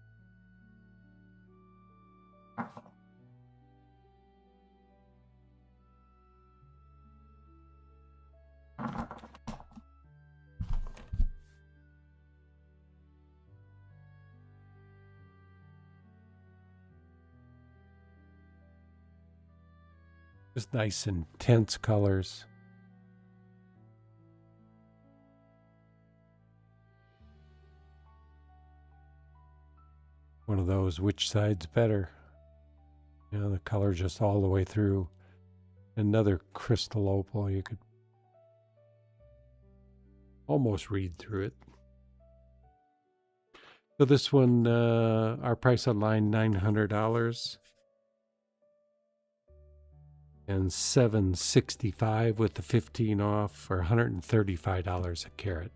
Just nice intense colors. One of those, which side's better? The color just all the way through. Another crystal opal, you could almost read through it. So this one, our price online, $900. And $765 with the 15 off for $135 a carat.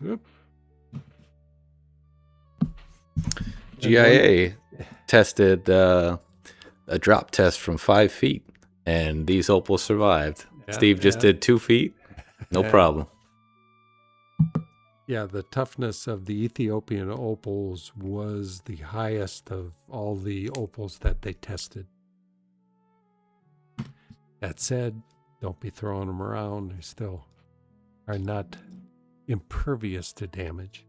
Yep. GIA tested a drop test from 5 feet, and these opals survived. Yeah, Steve just did 2 feet, no problem. Yeah, the toughness of the Ethiopian opals was the highest of all the opals that they tested. That said, don't be throwing them around. They still are not impervious to damage.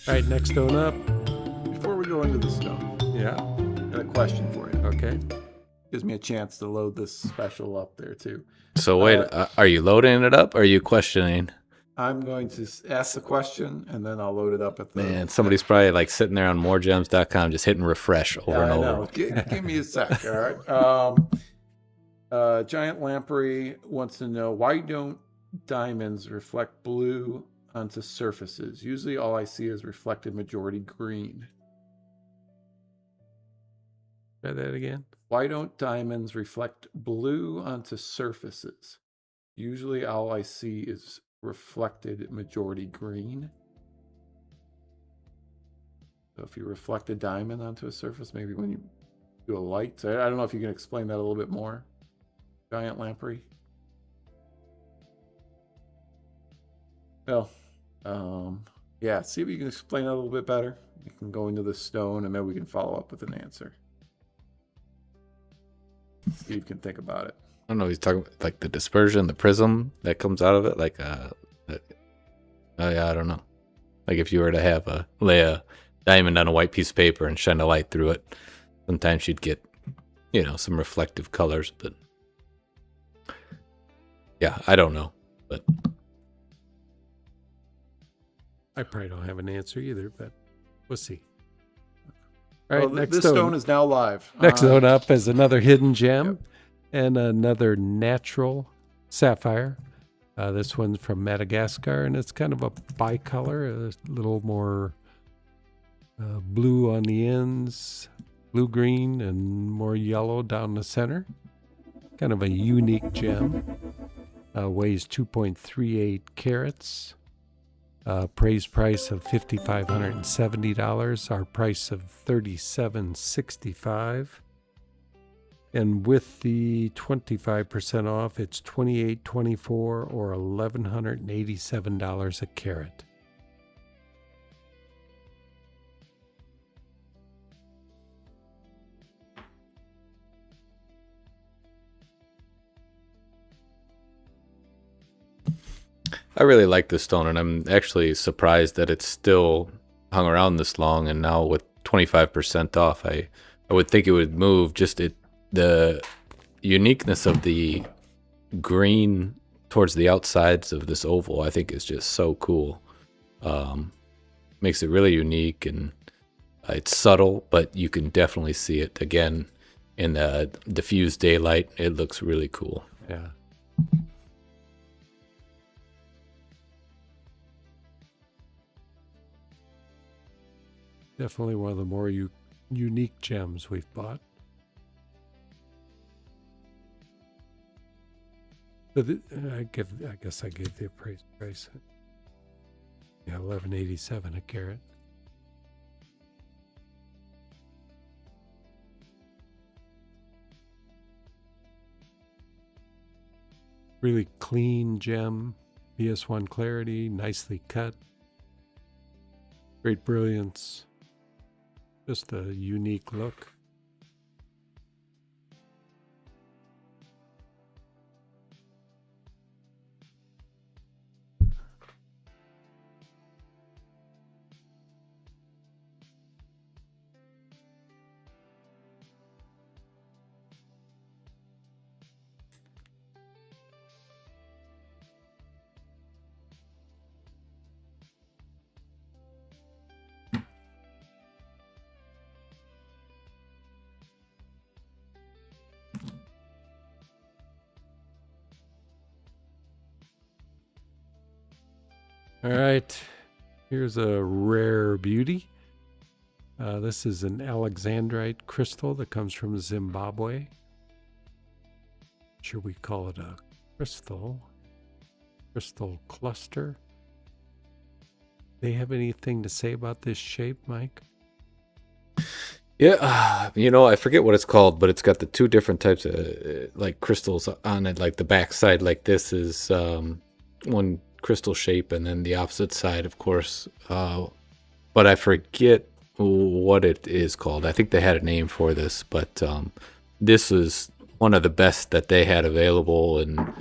All right, next stone up. Before we go into the stone, Yeah, I got a question for you. okay. Gives me a chance to load this special up there too. So wait, are you loading it up or are you questioning? I'm going to ask the question and then I'll load it up at the. Man, somebody's probably like sitting there on MoreGems.com just hitting refresh over and I over. know. Give me a sec. All right. Giant Lamprey wants to know, why don't diamonds reflect blue onto surfaces? Usually all I see is reflected majority green. Try that again. Why don't diamonds reflect blue onto surfaces? Usually all I see is reflected majority green. So if you reflect a diamond onto a surface, maybe when you do a light. So I don't know if you can explain that a little bit more, Giant Lamprey. Well, yeah, see if you can explain that a little bit better. You can go into the stone and maybe we can follow up with an answer. Steve can think about it. I don't know. He's talking about like the dispersion, the prism that comes out of it. Like, yeah, I don't know. Like if you were to lay a diamond on a white piece of paper and shine a light through it, sometimes you'd get, some reflective colors. But yeah, I don't know. But I probably don't have an answer either, but we'll see. All right, Well, next this stone is now live. Next stone up is another hidden gem and another natural sapphire. This one's from Madagascar, and it's kind of a bicolor, a little more blue on the ends, blue-green, and more yellow down the center. Kind of a unique gem. Weighs 2.38 carats. Praise price of $5,570. Our price of $3,765. And with the 25% off, it's $2,824 or $1,187 a carat. I really like this stone, and I'm actually surprised that it's still hung around this long. And now with 25% off, I would think it would move. Just the uniqueness of the green towards the outsides of this oval, I think is just so cool. Makes it really unique, and it's subtle, but you can definitely see it again in the diffused daylight. It looks really cool. Yeah. Definitely one of the more unique gems we've bought. But I guess I gave the appraised price. Yeah, $11.87 a carat. Really clean gem, BS1 clarity, nicely cut, great brilliance, just a unique look. All right, here's a rare beauty. This is an alexandrite crystal that comes from Zimbabwe. Sure, we call it a crystal cluster. They have anything to say about this shape, Mike? Yeah, I forget what it's called, but it's got the two different types of like crystals on it. Like the back side, like this is one crystal shape, and then the opposite side, of course. But I forget what it is called. I think they had a name for this, but this is one of the best that they had available. And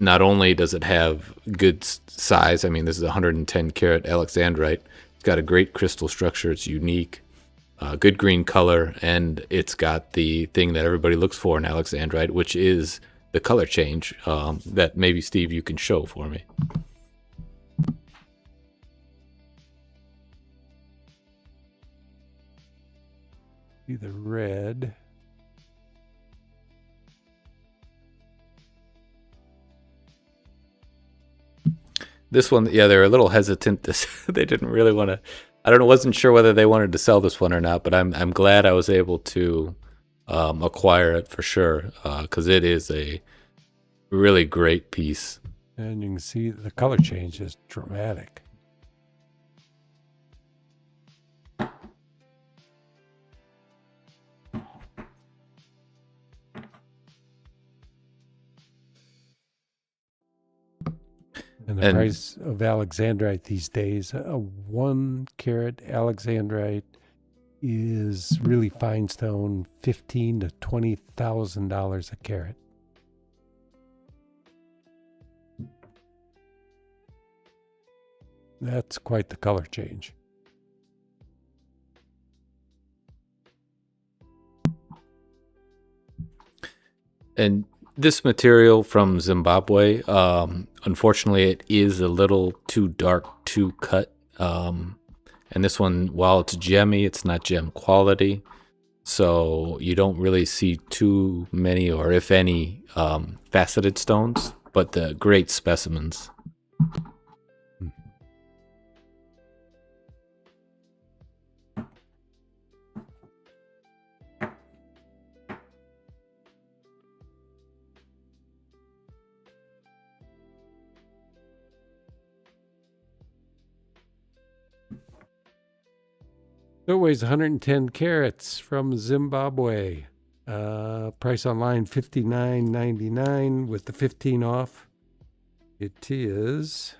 not only does it have good size, I mean, this is 110 karat alexandrite. It's got a great crystal structure. It's unique. Good green color, and it's got the thing that everybody looks for in alexandrite, which is the color change that maybe, Steve, you can show for me. See the red. This one, yeah, they're a little hesitant. They didn't really want to. I don't know. Wasn't sure whether they wanted to sell this one or not. But I'm glad I was able to acquire it for sure, because it is a really great piece. And you can see the color change is dramatic. And the price of alexandrite these days, a 1 carat alexandrite is really fine stone, $15,000 to $20,000 a carat. That's quite the color change. And this material from Zimbabwe, unfortunately, it is a little too dark to cut. And this one, while it's gemmy, it's not gem quality. So you don't really see too many, or if any, faceted stones, but the great specimens. It weighs 110 carats from Zimbabwe. Price online $59.99 with the 15 off. It is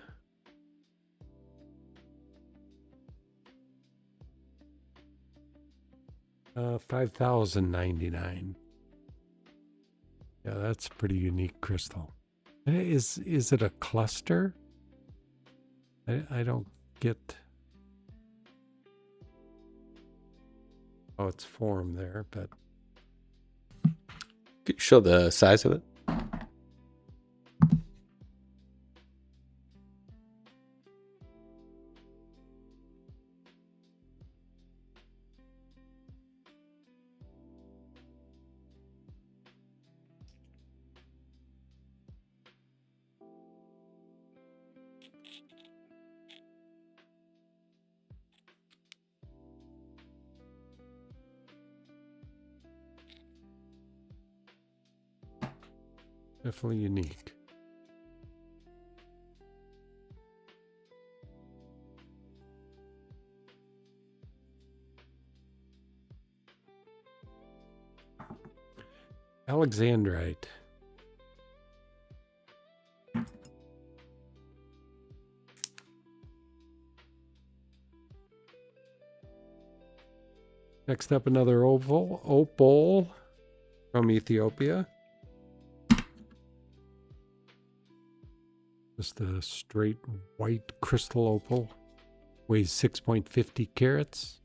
$5,099. Yeah, that's a pretty unique crystal. Is it a cluster? I don't get how it's formed there, but Could you show the size of it? definitely unique. Alexandrite. Next up, another opal from Ethiopia. Just a straight white crystal opal. Weighs 6.50 carats.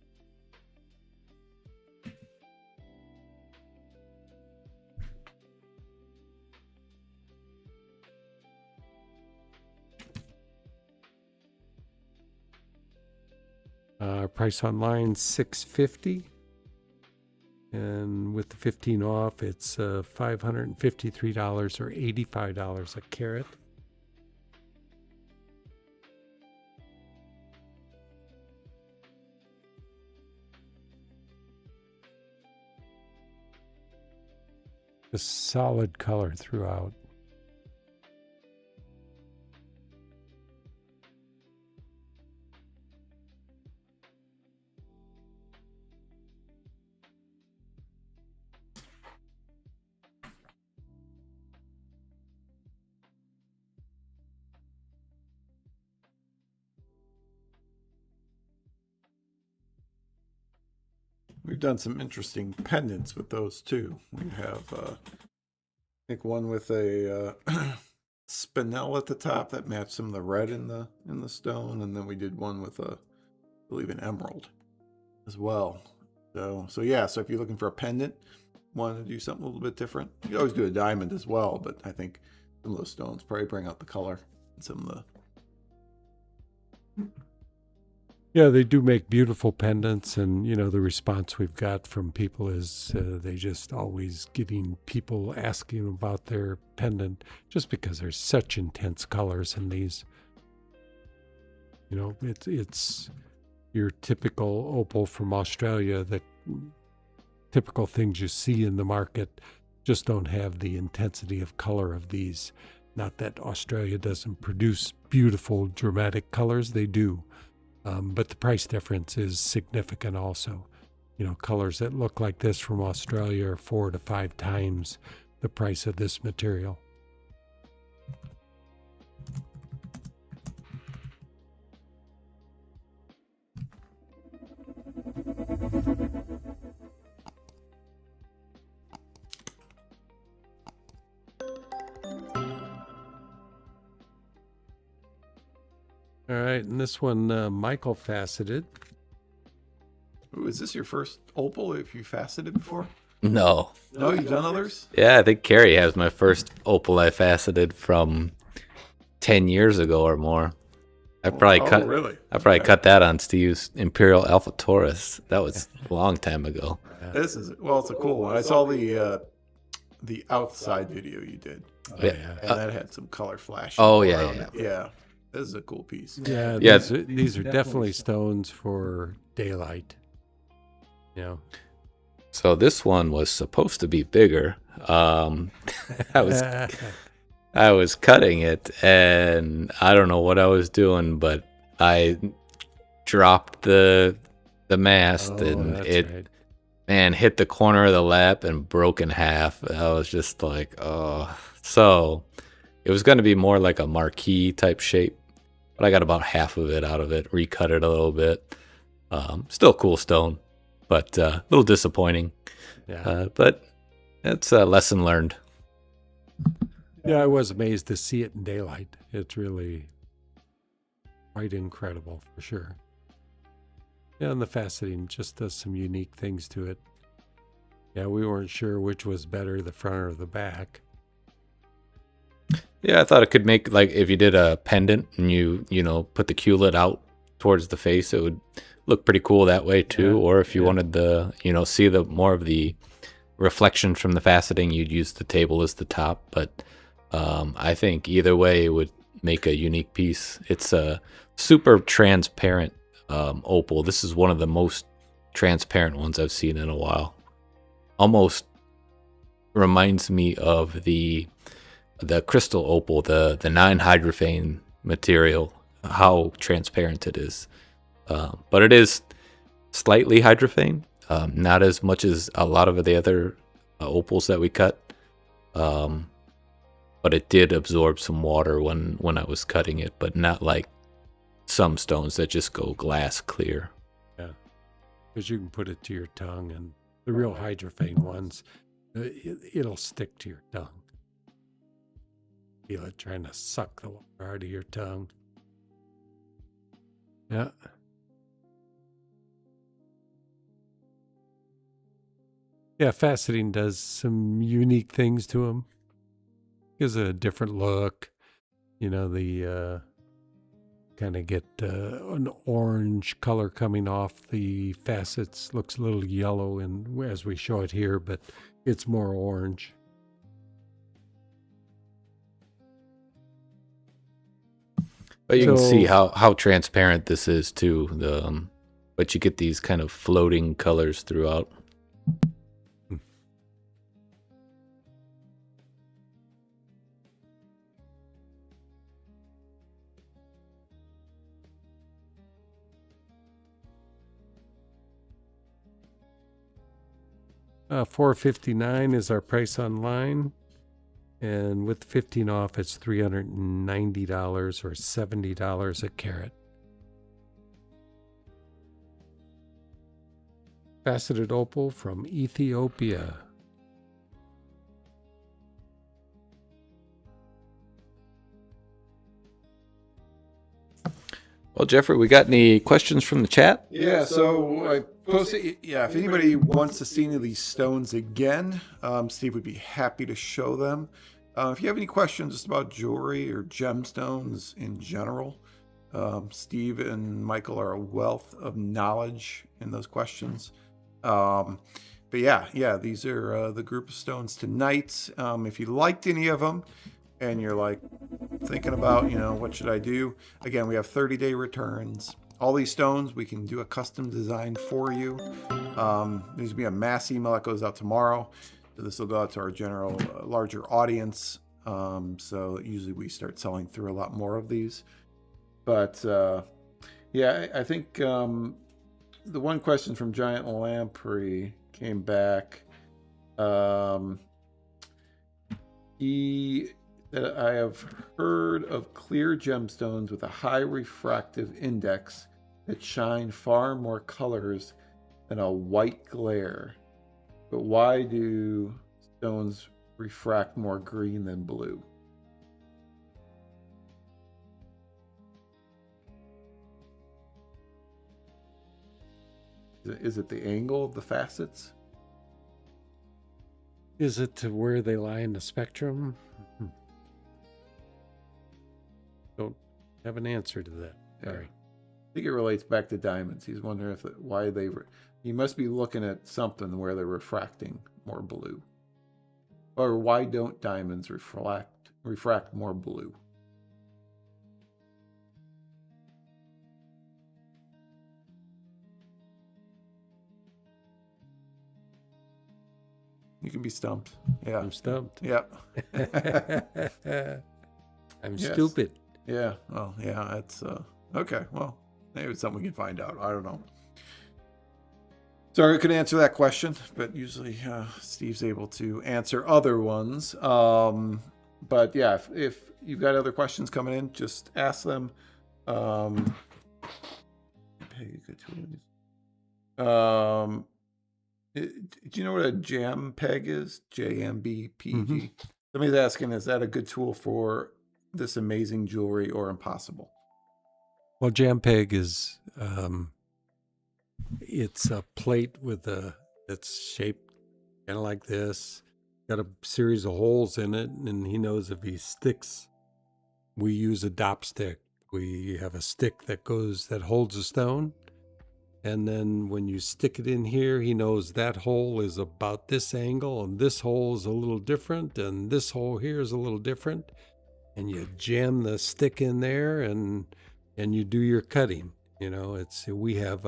Price online $650, and with the 15 off, it's $553 or $85 a carat. A solid color throughout. We've done some interesting pendants with those too. We have, I think, one with a spinel at the top that matched some of the red in the stone, and then we did one with I believe, an emerald as well. So yeah. So if you're looking for a pendant, want to do something a little bit different, you can always do a diamond as well. But I think some of those stones probably bring out the color and some of the. Yeah, they do make beautiful pendants, and the response we've got from people is they just always getting people asking about their pendant, just because there's such intense colors in these. It's your typical opal from Australia. The typical things you see in the market just don't have the intensity of color of these. Not that Australia doesn't produce beautiful, dramatic colors, they do. But the price difference is significant also. Colors that look like this from Australia are 4 to 5 times the price of this material. All right, and this one, Michael faceted. Ooh, is this your first opal? Have you faceted before? No. No, you've done others? Yeah, I think Carrie has my first opal I faceted from 10 years ago or more. I probably Really? I probably cut that on Steve's Imperial Alpha Taurus. That was a long time ago. It's a cool one. I saw the outside video you did, Yeah. and that had some color flashing. Oh, yeah, around yeah. it. Yeah. This is a cool piece. Yeah, Yeah. these are definitely stones for daylight. So this one was supposed to be bigger. I was cutting it, and I don't know what I was doing, but I dropped the mast, and it hit the corner of the lap and broke in half. I was just like, oh. So it was going to be more like a marquee type shape, but I got about half of it out of it, recut it a little bit. Still cool stone, but a little disappointing. Yeah. But it's a lesson learned. Yeah, I was amazed to see it in daylight. It's really quite incredible for sure. Yeah, and the faceting just does some unique things to it. Yeah, we weren't sure which was better, the front or the back. Yeah, I thought it could make, like, if you did a pendant and you put the Q-lid out towards the face, it would look pretty cool that way too. Yeah, Or if you wanted the, see the more of the reflection from the faceting, you'd use the table as the top. But I think either way it would make a unique piece. It's a super transparent opal. This is one of the most transparent ones I've seen in a while. Almost reminds me of the crystal opal, the non-hydrophane material, how transparent it is. But it is slightly hydrophane, not as much as a lot of the other opals that we cut. But it did absorb some water when I was cutting it, but not like some stones that just go glass clear. Yeah, because you can put it to your tongue, and the real hydrophane ones, it'll stick to your tongue. Feel it trying to suck the water out of your tongue. Yeah. Yeah, faceting does some unique things to them. Gives a different look. The kind of get an orange color coming off the facets. Looks a little yellow as we show it here, but it's more orange. But you can see how transparent this is too. But you get these kind of floating colors throughout. $459 is our price online, and with 15 off, it's $390 or $70 a carat. Faceted opal from Ethiopia. Well, Jeffrey, we got any questions from the chat? Yeah, so I posted. Yeah, if anybody wants to see any of these stones again, Steve would be happy to show them. If you have any questions just about jewelry or gemstones in general, Steve and Michael are a wealth of knowledge in those questions. But yeah, these are the group of stones tonight. If you liked any of them and you're like thinking about, what should I do? Again, we have 30-day returns. All these stones, we can do a custom design for you. There's gonna be a mass email that goes out tomorrow. So this will go out to our general, larger audience. So usually we start selling through a lot more of these. But yeah, I think the one question from Giant Lamprey came back. That I have heard of clear gemstones with a high refractive index that shine far more colors than a white glare. But why do stones refract more green than blue? Is it the angle of the facets? Is it to where they lie in the spectrum? Don't have an answer to that. Sorry. I think it relates back to diamonds. He's wondering why he must be looking at something where they're refracting more blue. Or why don't diamonds refract more blue? You can be stumped. Yeah. I'm stumped. Yep. I'm Yes. stupid. Yeah. Well, yeah, it's okay. Well, maybe it's something we can find out. I don't know. Sorry I couldn't answer that question, but usually Steve's able to answer other ones. But yeah, if you've got other questions coming in, just ask them. Do you know what a jam peg is? JMBPG. Somebody's asking, is that a good tool for this amazing jewelry or impossible? Well, JamPeg is it's a plate with that's shaped kind of like this. Got a series of holes in it, and he knows if he sticks. We use a dop stick. We have a stick that holds a stone, and then when you stick it in here, he knows that hole is about this angle, and this hole is a little different, and this hole here is a little different, and you jam the stick in there, and you do your cutting. We have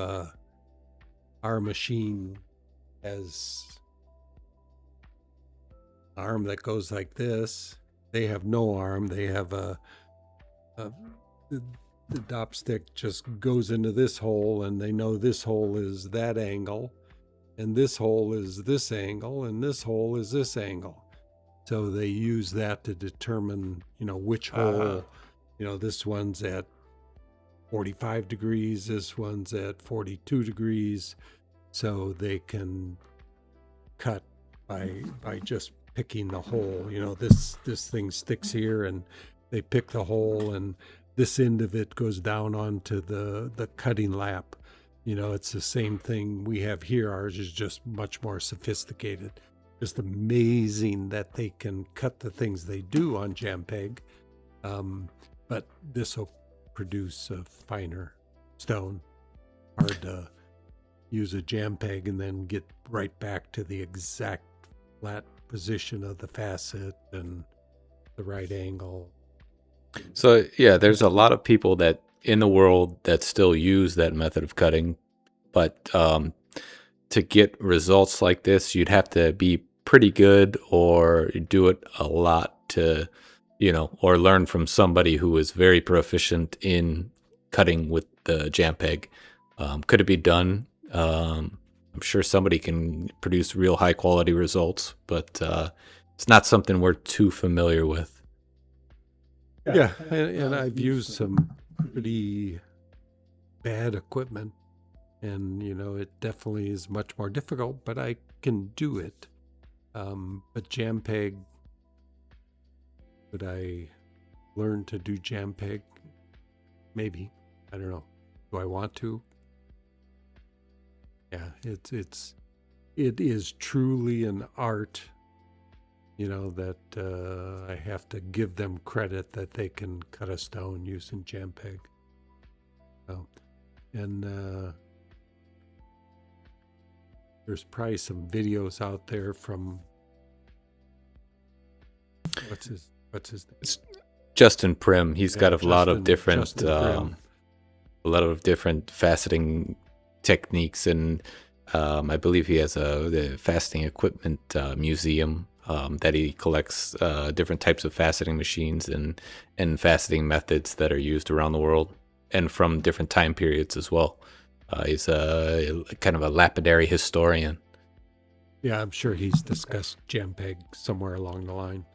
our machine has an arm that goes like this. They have no arm. They have the dop stick just goes into this hole, and they know this hole is that angle, and this hole is this angle, and this hole is this angle. So they use that to determine, which hole, this one's at 45 degrees, this one's at 42 degrees. So they can cut by just picking the hole. This thing sticks here, and they pick the hole, and this end of it goes down onto the cutting lap. It's the same thing we have here. Ours is just much more sophisticated. Just amazing that they can cut the things they do on JamPeg. But this will produce a finer stone. Hard to use a JamPeg and then get right back to the exact flat position of the facet and the right angle. So yeah, there's a lot of people that in the world that still use that method of cutting, but to get results like this, you'd have to be pretty good or do it a lot to, or learn from somebody who is very proficient in cutting with the JamPeg. Could it be done? I'm sure somebody can produce real high quality results, but it's not something we're too familiar with. Yeah, and I've used some pretty bad equipment, and it definitely is much more difficult, but I can do it. But JamPeg, would I learn to do JamPeg? Maybe. I don't know. Do I want to? Yeah, it is truly an art. That I have to give them credit that they can cut a stone using JamPeg. So, and there's probably some videos out there from what's his name? It's Justin Prim. He's got a lot of different faceting techniques, and I believe he has the faceting equipment museum. That he collects different types of faceting machines and faceting methods that are used around the world and from different time periods as well. He's a kind of a lapidary historian. Yeah, I'm sure he's discussed JamPeg somewhere along the line.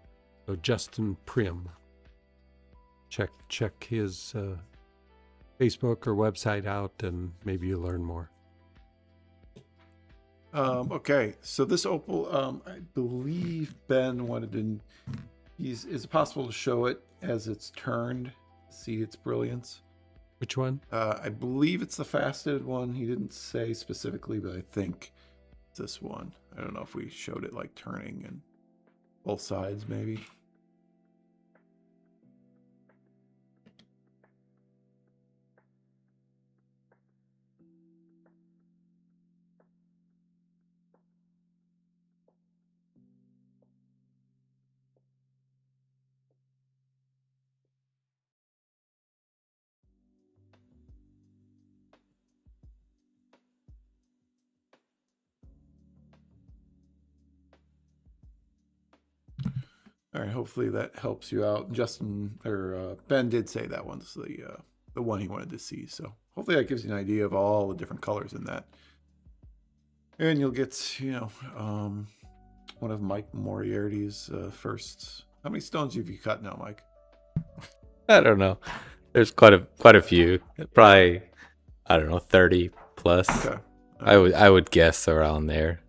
So Justin Prim, check his Facebook or website out, and maybe you learn more. Okay, so this opal, I believe Ben wanted to. Is it possible to show it as it's turned, see its brilliance? Which one? I believe it's the faceted one. He didn't say specifically, but I think it's this one. I don't know if we showed it like turning and both sides, maybe. All right, hopefully that helps you out. Justin or Ben did say that one's the one he wanted to see. So hopefully that gives you an idea of all the different colors in that. And you'll get, one of Mike Moriarty's first. How many stones have you cut now, Mike? I don't know. There's quite a few. Probably, I don't know, 30 plus. Okay. I would guess around there.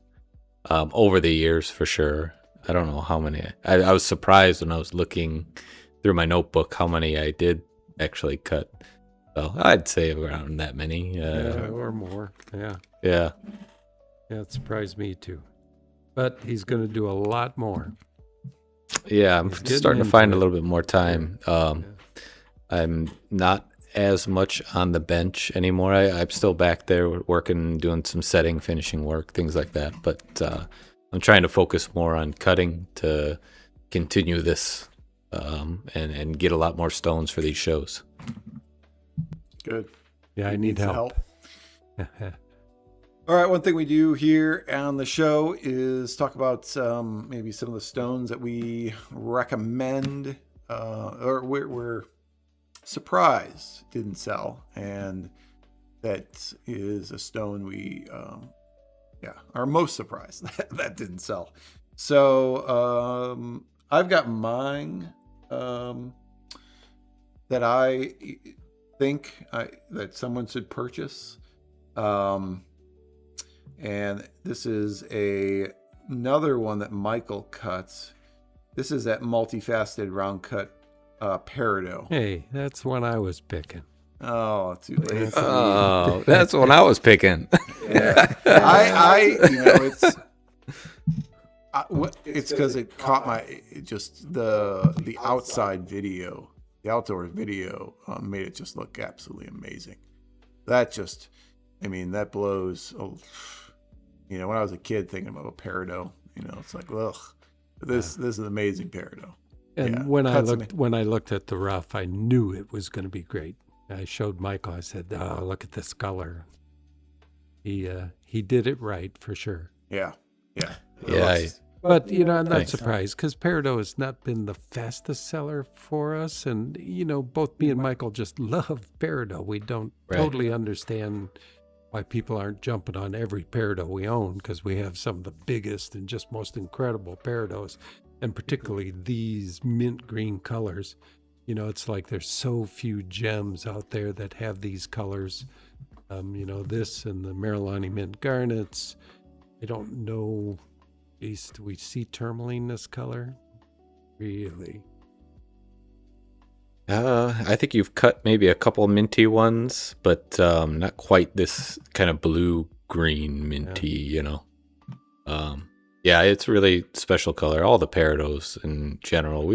Over the years for sure. I don't know how many. I was surprised when I was looking through my notebook how many I did actually cut. So I'd say around that many. Or more. Yeah. Yeah. Yeah, it surprised me too. But he's going to do a lot more. Yeah, I'm He's getting starting to into find it. a little bit more time. I'm not as much on the bench anymore. I'm still back there working, doing some setting, finishing work, things like that. But I'm trying to focus more on cutting to continue this and get a lot more stones for these shows. Good. Yeah, I He need needs the help. All right, one thing we do here on the show is talk about maybe some of the stones that we recommend or we're surprised didn't sell, and that is a stone we are most surprised that didn't sell. So I've got mine that I think that someone should purchase. And this is another one that Michael cuts. This is that multifaceted round cut peridot. Hey, that's one I was picking. Oh, too late. Oh, that's what I was picking. Yeah. It's because it caught the outside video, the outdoor video made it just look absolutely amazing. That blows. When I was a kid thinking about a peridot, it's like, ugh, this is an amazing peridot. And Yeah, when I looked at the rough, I knew it was going to be great. I showed Michael. I said, "Oh, look at this color." He did it right for sure. Yeah. Yeah. But I'm not Thanks. surprised because peridot has not been the fastest seller for us, and both me and Michael just love peridot. We don't totally understand why people aren't jumping on every peridot we own, because we have some of the biggest and just most incredible peridots, and particularly these mint green colors. It's like there's so few gems out there that have these colors. This and the Marilani mint garnets. I don't know. Do we see tourmaline this color? Really? I think you've cut maybe a couple minty ones, but not quite this kind of blue-green minty, Yeah, it's really special color. All the peridots in general.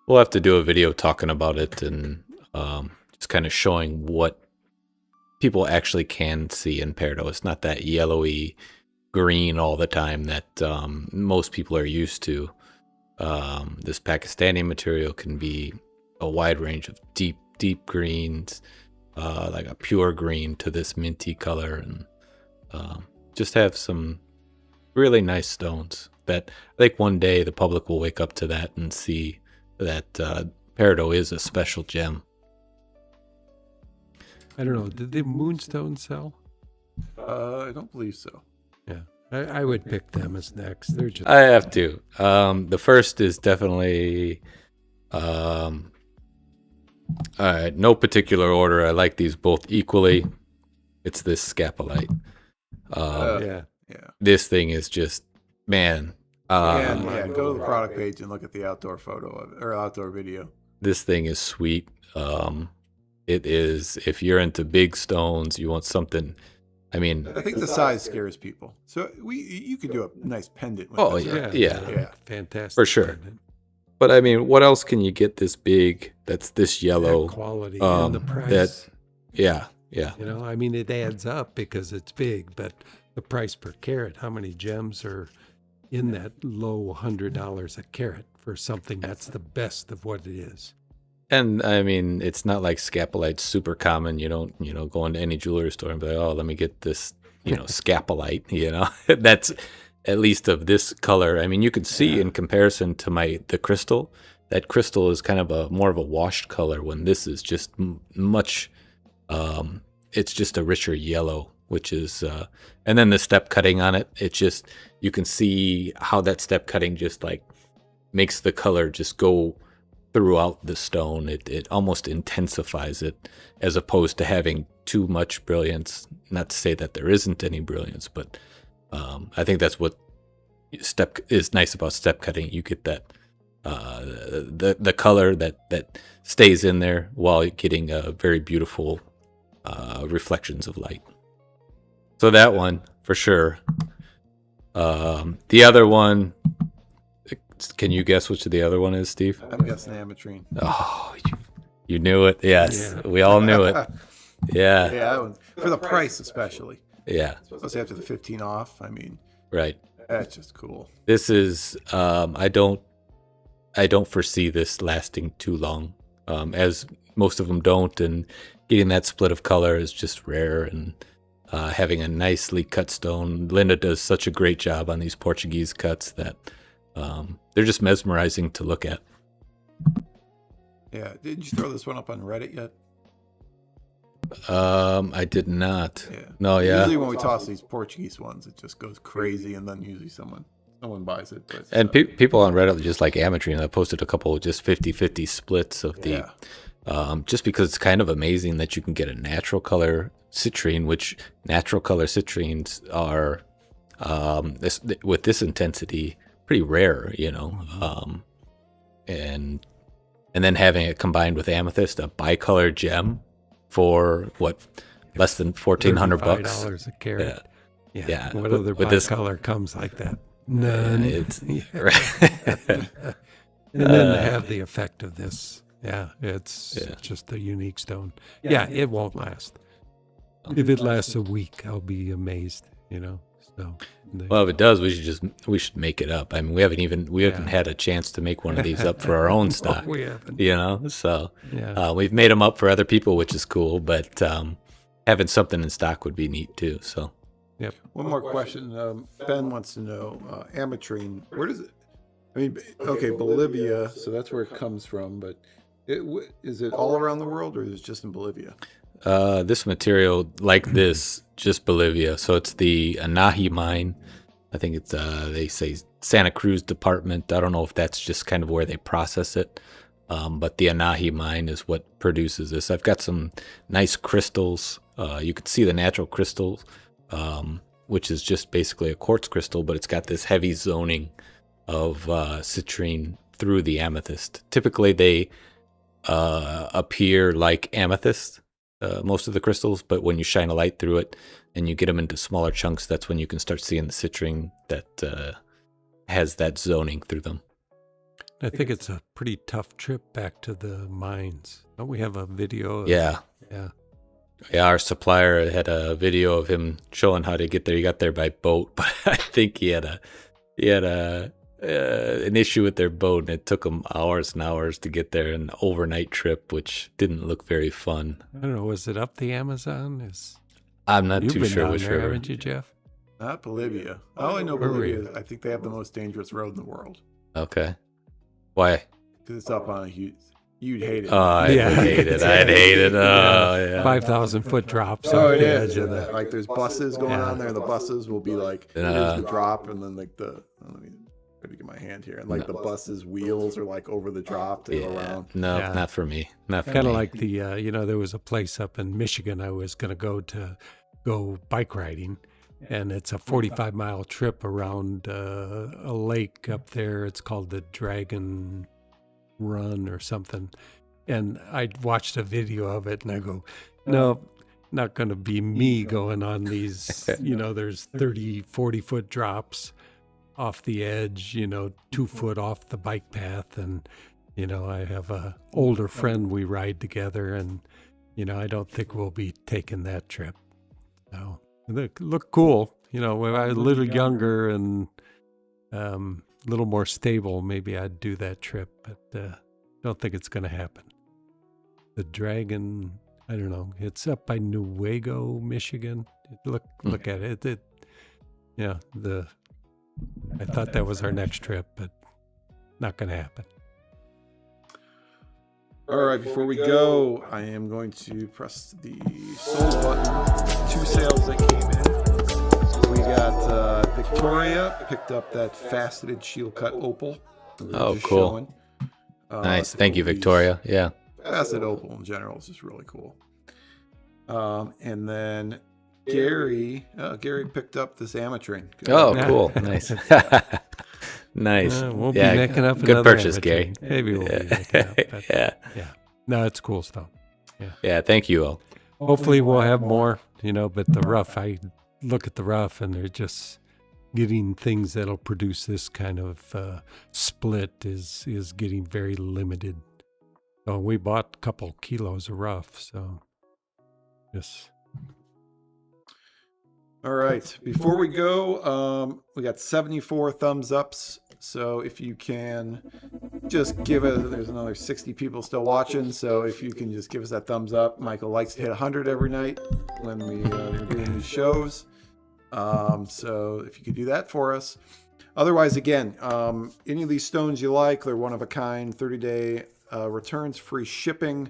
We'll have to do a video talking about it and just kind of showing what people actually can see in peridot. It's not that yellowy green all the time that most people are used to. This Pakistani material can be a wide range of deep greens, like a pure green to this minty color, and just have some really nice stones that I think one day the public will wake up to that and see that peridot is a special gem. I don't know. Did the moonstone sell? I don't believe so. Yeah. I would pick them as next. They're just. I have to. The first is definitely, all right, no particular order. I like these both equally. It's this scapolite. Yeah. This thing is just, man. Go to the product page and look at the outdoor photo of it, or outdoor video. This thing is sweet. It is, if you're into big stones, you want something. I mean, I think the size scares people. So you could do a nice pendant with Oh, this, right? yeah. Fantastic. For sure. But I mean, what else can you get this big that's this yellow? That quality and the price. Yeah. It adds up because it's big, but the price per carat, how many gems are in that low $100 a carat for something that's the best of what it is? And I mean, it's not like scapolite's super common. You don't, go into any jewelry store and be like, oh, let me get this, scapolite, That's at least of this color. I mean, you can see in comparison to the crystal, that crystal is kind of more of a washed color, when this is just much, it's just a richer yellow, which is, and then the step cutting on it, it's just, you can see how that step cutting just like makes the color just go throughout the stone. It almost intensifies it, as opposed to having too much brilliance. Not to say that there isn't any brilliance, but I think that's what step is nice about step cutting. You get that the color that stays in there while getting very beautiful reflections of light. So that one for sure. The other one, can you guess which the other one is, Steve? I'm guessing ametrine. Oh, you knew it. Yes, we all knew it. Yeah. Yeah, that one, for the price especially. Yeah. Especially after the 15 off. I mean, Right. that's just cool. This is I don't foresee this lasting too long, as most of them don't, and getting that split of color is just rare. And having a nicely cut stone, Linda does such a great job on these Portuguese cuts that they're just mesmerizing to look at. Yeah, did you throw this one up on Reddit yet? I did not. Yeah. No, yeah. Usually when we toss these Portuguese ones, it just goes crazy, and then usually someone buys it. But, And people on Reddit just like ametrine. I posted a couple of just 50-50 splits of the, just because it's kind of amazing that you can get a natural color citrine, which natural color citrines are, with this intensity, pretty rare, you know. And then having it combined with amethyst, a bicolor gem for what, less than $1,400 $35 a carat. Yeah. What other with this color comes like that? None. it's And then to have the effect of this. Yeah, it's just a unique stone. Yeah, it won't last. If it lasts a week, I'll be amazed, you know. So well, if it does, we should make it up. I mean, we haven't had a chance to make one of these up for our own stock. we haven't. You know, so Yeah. we've made them up for other people, which is cool. But having something in stock would be neat too. So Yep. one more question. Ben wants to know, ametrine, where does it, I mean, okay, Bolivia, so that's where it comes from, but is it all around the world, or is it just in Bolivia? this material, like this, just Bolivia. So it's the Anahi mine. I think it's they say Santa Cruz department. I don't know if that's just kind of where they process it. But the Anahi mine is what produces this. I've got some nice crystals. You could see the natural crystals, which is just basically a quartz crystal, but it's got this heavy zoning of citrine through the amethyst. Typically, they appear like amethyst, most of the crystals, but when you shine a light through it and you get them into smaller chunks, that's when you can start seeing the citrine that has that zoning through them. I think it's a pretty tough trip back to the mines. Don't we have a video? Yeah. Our supplier had a video of him showing how to get there. He got there by boat, but I think he had an issue with their boat, and it took him hours and hours to get there, an overnight trip, which didn't look very fun. I don't know. Was it up the Amazon? I'm not You've too been sure down which there, river. haven't you, Jeff? Not Bolivia. All I know Where were Bolivia you? is I think they have the most dangerous road in the world. Okay. Why? Because it's up on a huge, you'd hate it. Oh, I'd hate it. I'd hate it. Oh, yeah. 5,000-foot drops. Oh, off it the is. edge of that. Like there's buses going on there, and the buses will be like, here's the drop, and then like let me try to get my hand here, and like the buses' wheels are like over the drop to go around. No, Yeah. not for me. Not for Kind me. of like the, there was a place up in Michigan I was going to go bike riding, and it's a 45-mile trip around a lake up there. It's called the Dragon Run or something. And I watched a video of it, and I go, no, not going to be me going on these, there's 30, 40-foot drops off the edge, 2 foot off the bike path. And, I have a older friend we ride together, and, I don't think we'll be taking that trip. So look cool. When I was a little younger and a little more stable, maybe I'd do that trip, but don't think it's going to happen. The Dragon, I don't know. It's up by Newaygo, Michigan. Look at it. I thought that was our next trip, but not going to happen. All right, before we go, I am going to press the sold button. 2 sales that came in. We got Victoria picked up that faceted shield cut opal. Oh, cool. Showing. Nice. Thank you, Victoria. Yeah. Faceted opal in general is just really cool. And then Gary picked up this ametrine. Good. Oh, cool. Nice. Nice. We'll be Yeah, necking up good another purchase, Gary. ametrine. Maybe we'll be necking up. But Yeah. yeah. No, it's cool stuff. Yeah. Thank you all. Hopefully we'll have more, but the rough, I look at the rough and they're just getting things that'll produce this kind of split is getting very limited. So we bought a couple kilos of rough. So just. All right. Before we go, we got 74 thumbs ups. So if you can just give it, there's another 60 people still watching. So if you can just give us that thumbs up. Michael likes to hit 100 every night when we're doing these shows. So if you could do that for us. Otherwise, again, any of these stones you like, they're one of a kind, 30-day returns, free shipping.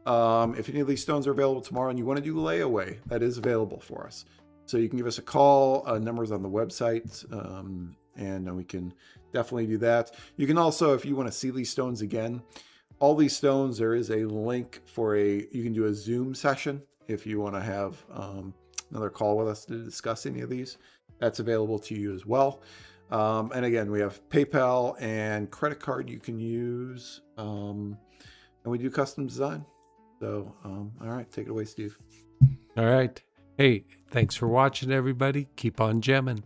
If any of these stones are available tomorrow and you want to do layaway, that is available for us. So you can give us a call, numbers on the website, and we can definitely do that. You can also, if you want to see these stones again, all these stones, there is a link for you can do a Zoom session if you want to have another call with us to discuss any of these. That's available to you as well. And again, we have PayPal and credit card you can use, and we do custom design. So, all right, take it away, Steve. All right. Hey, thanks for watching, everybody. Keep on gemming.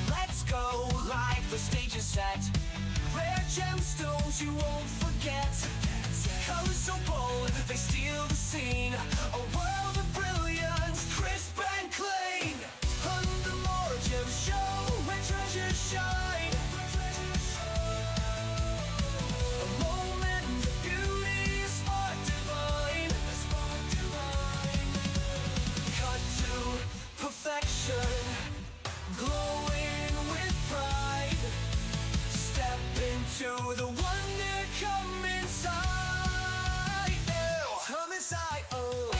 Let's go, like the stage is set. Rare gemstones you won't forget. Colors so bold, they steal the scene. A world of brilliance, crisp and clean. On the MoreGems show, where treasures shine. A moment of beauty, a spark divine. Cut to perfection, glowing with pride. Step into the wonder, come inside. Come inside, oh.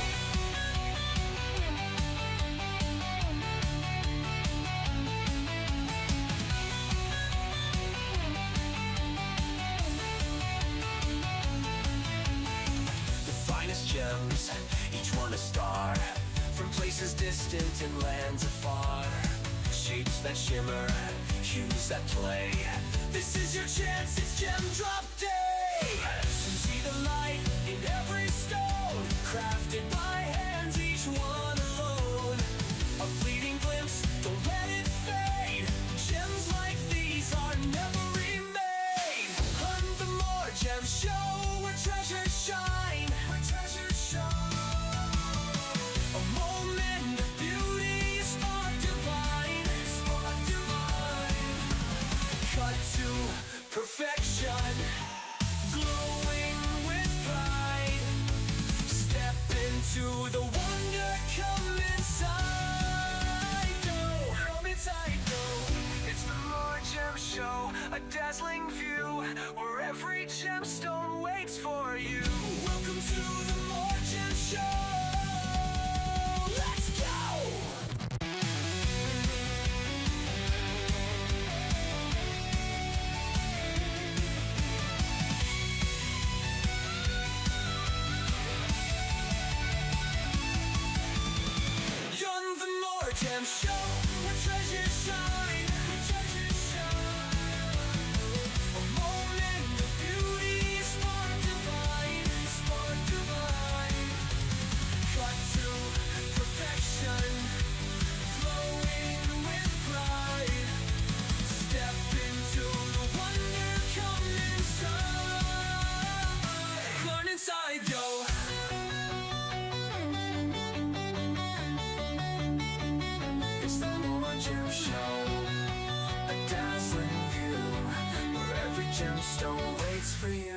The finest gems, each one a star. From places distant and lands afar. Shapes that shimmer, hues that play. This is your chance, it's Gem Drop Day. So see the light in every stone, crafted by hands, each one alone. A fleeting glimpse, don't let it fade. Gems like these are never remade. On the MoreGems show, where treasures shine. Where treasures shine. A moment of beauty, a spark divine. Spark divine. Cut to perfection, glowing with pride. Step into the wonder, come inside. Oh, come inside, oh. It's the MoreGems show, a dazzling view where every gemstone waits for you. Welcome to the MoreGems show. Let's go. On the MoreGems show, where treasures shine. Where treasures shine. A moment of beauty, a spark divine. Spark divine. Cut to perfection, glowing with pride. Step into the wonder, come inside. Learn inside, yo. It's the MoreGems show, a dazzling view where every gemstone waits for you.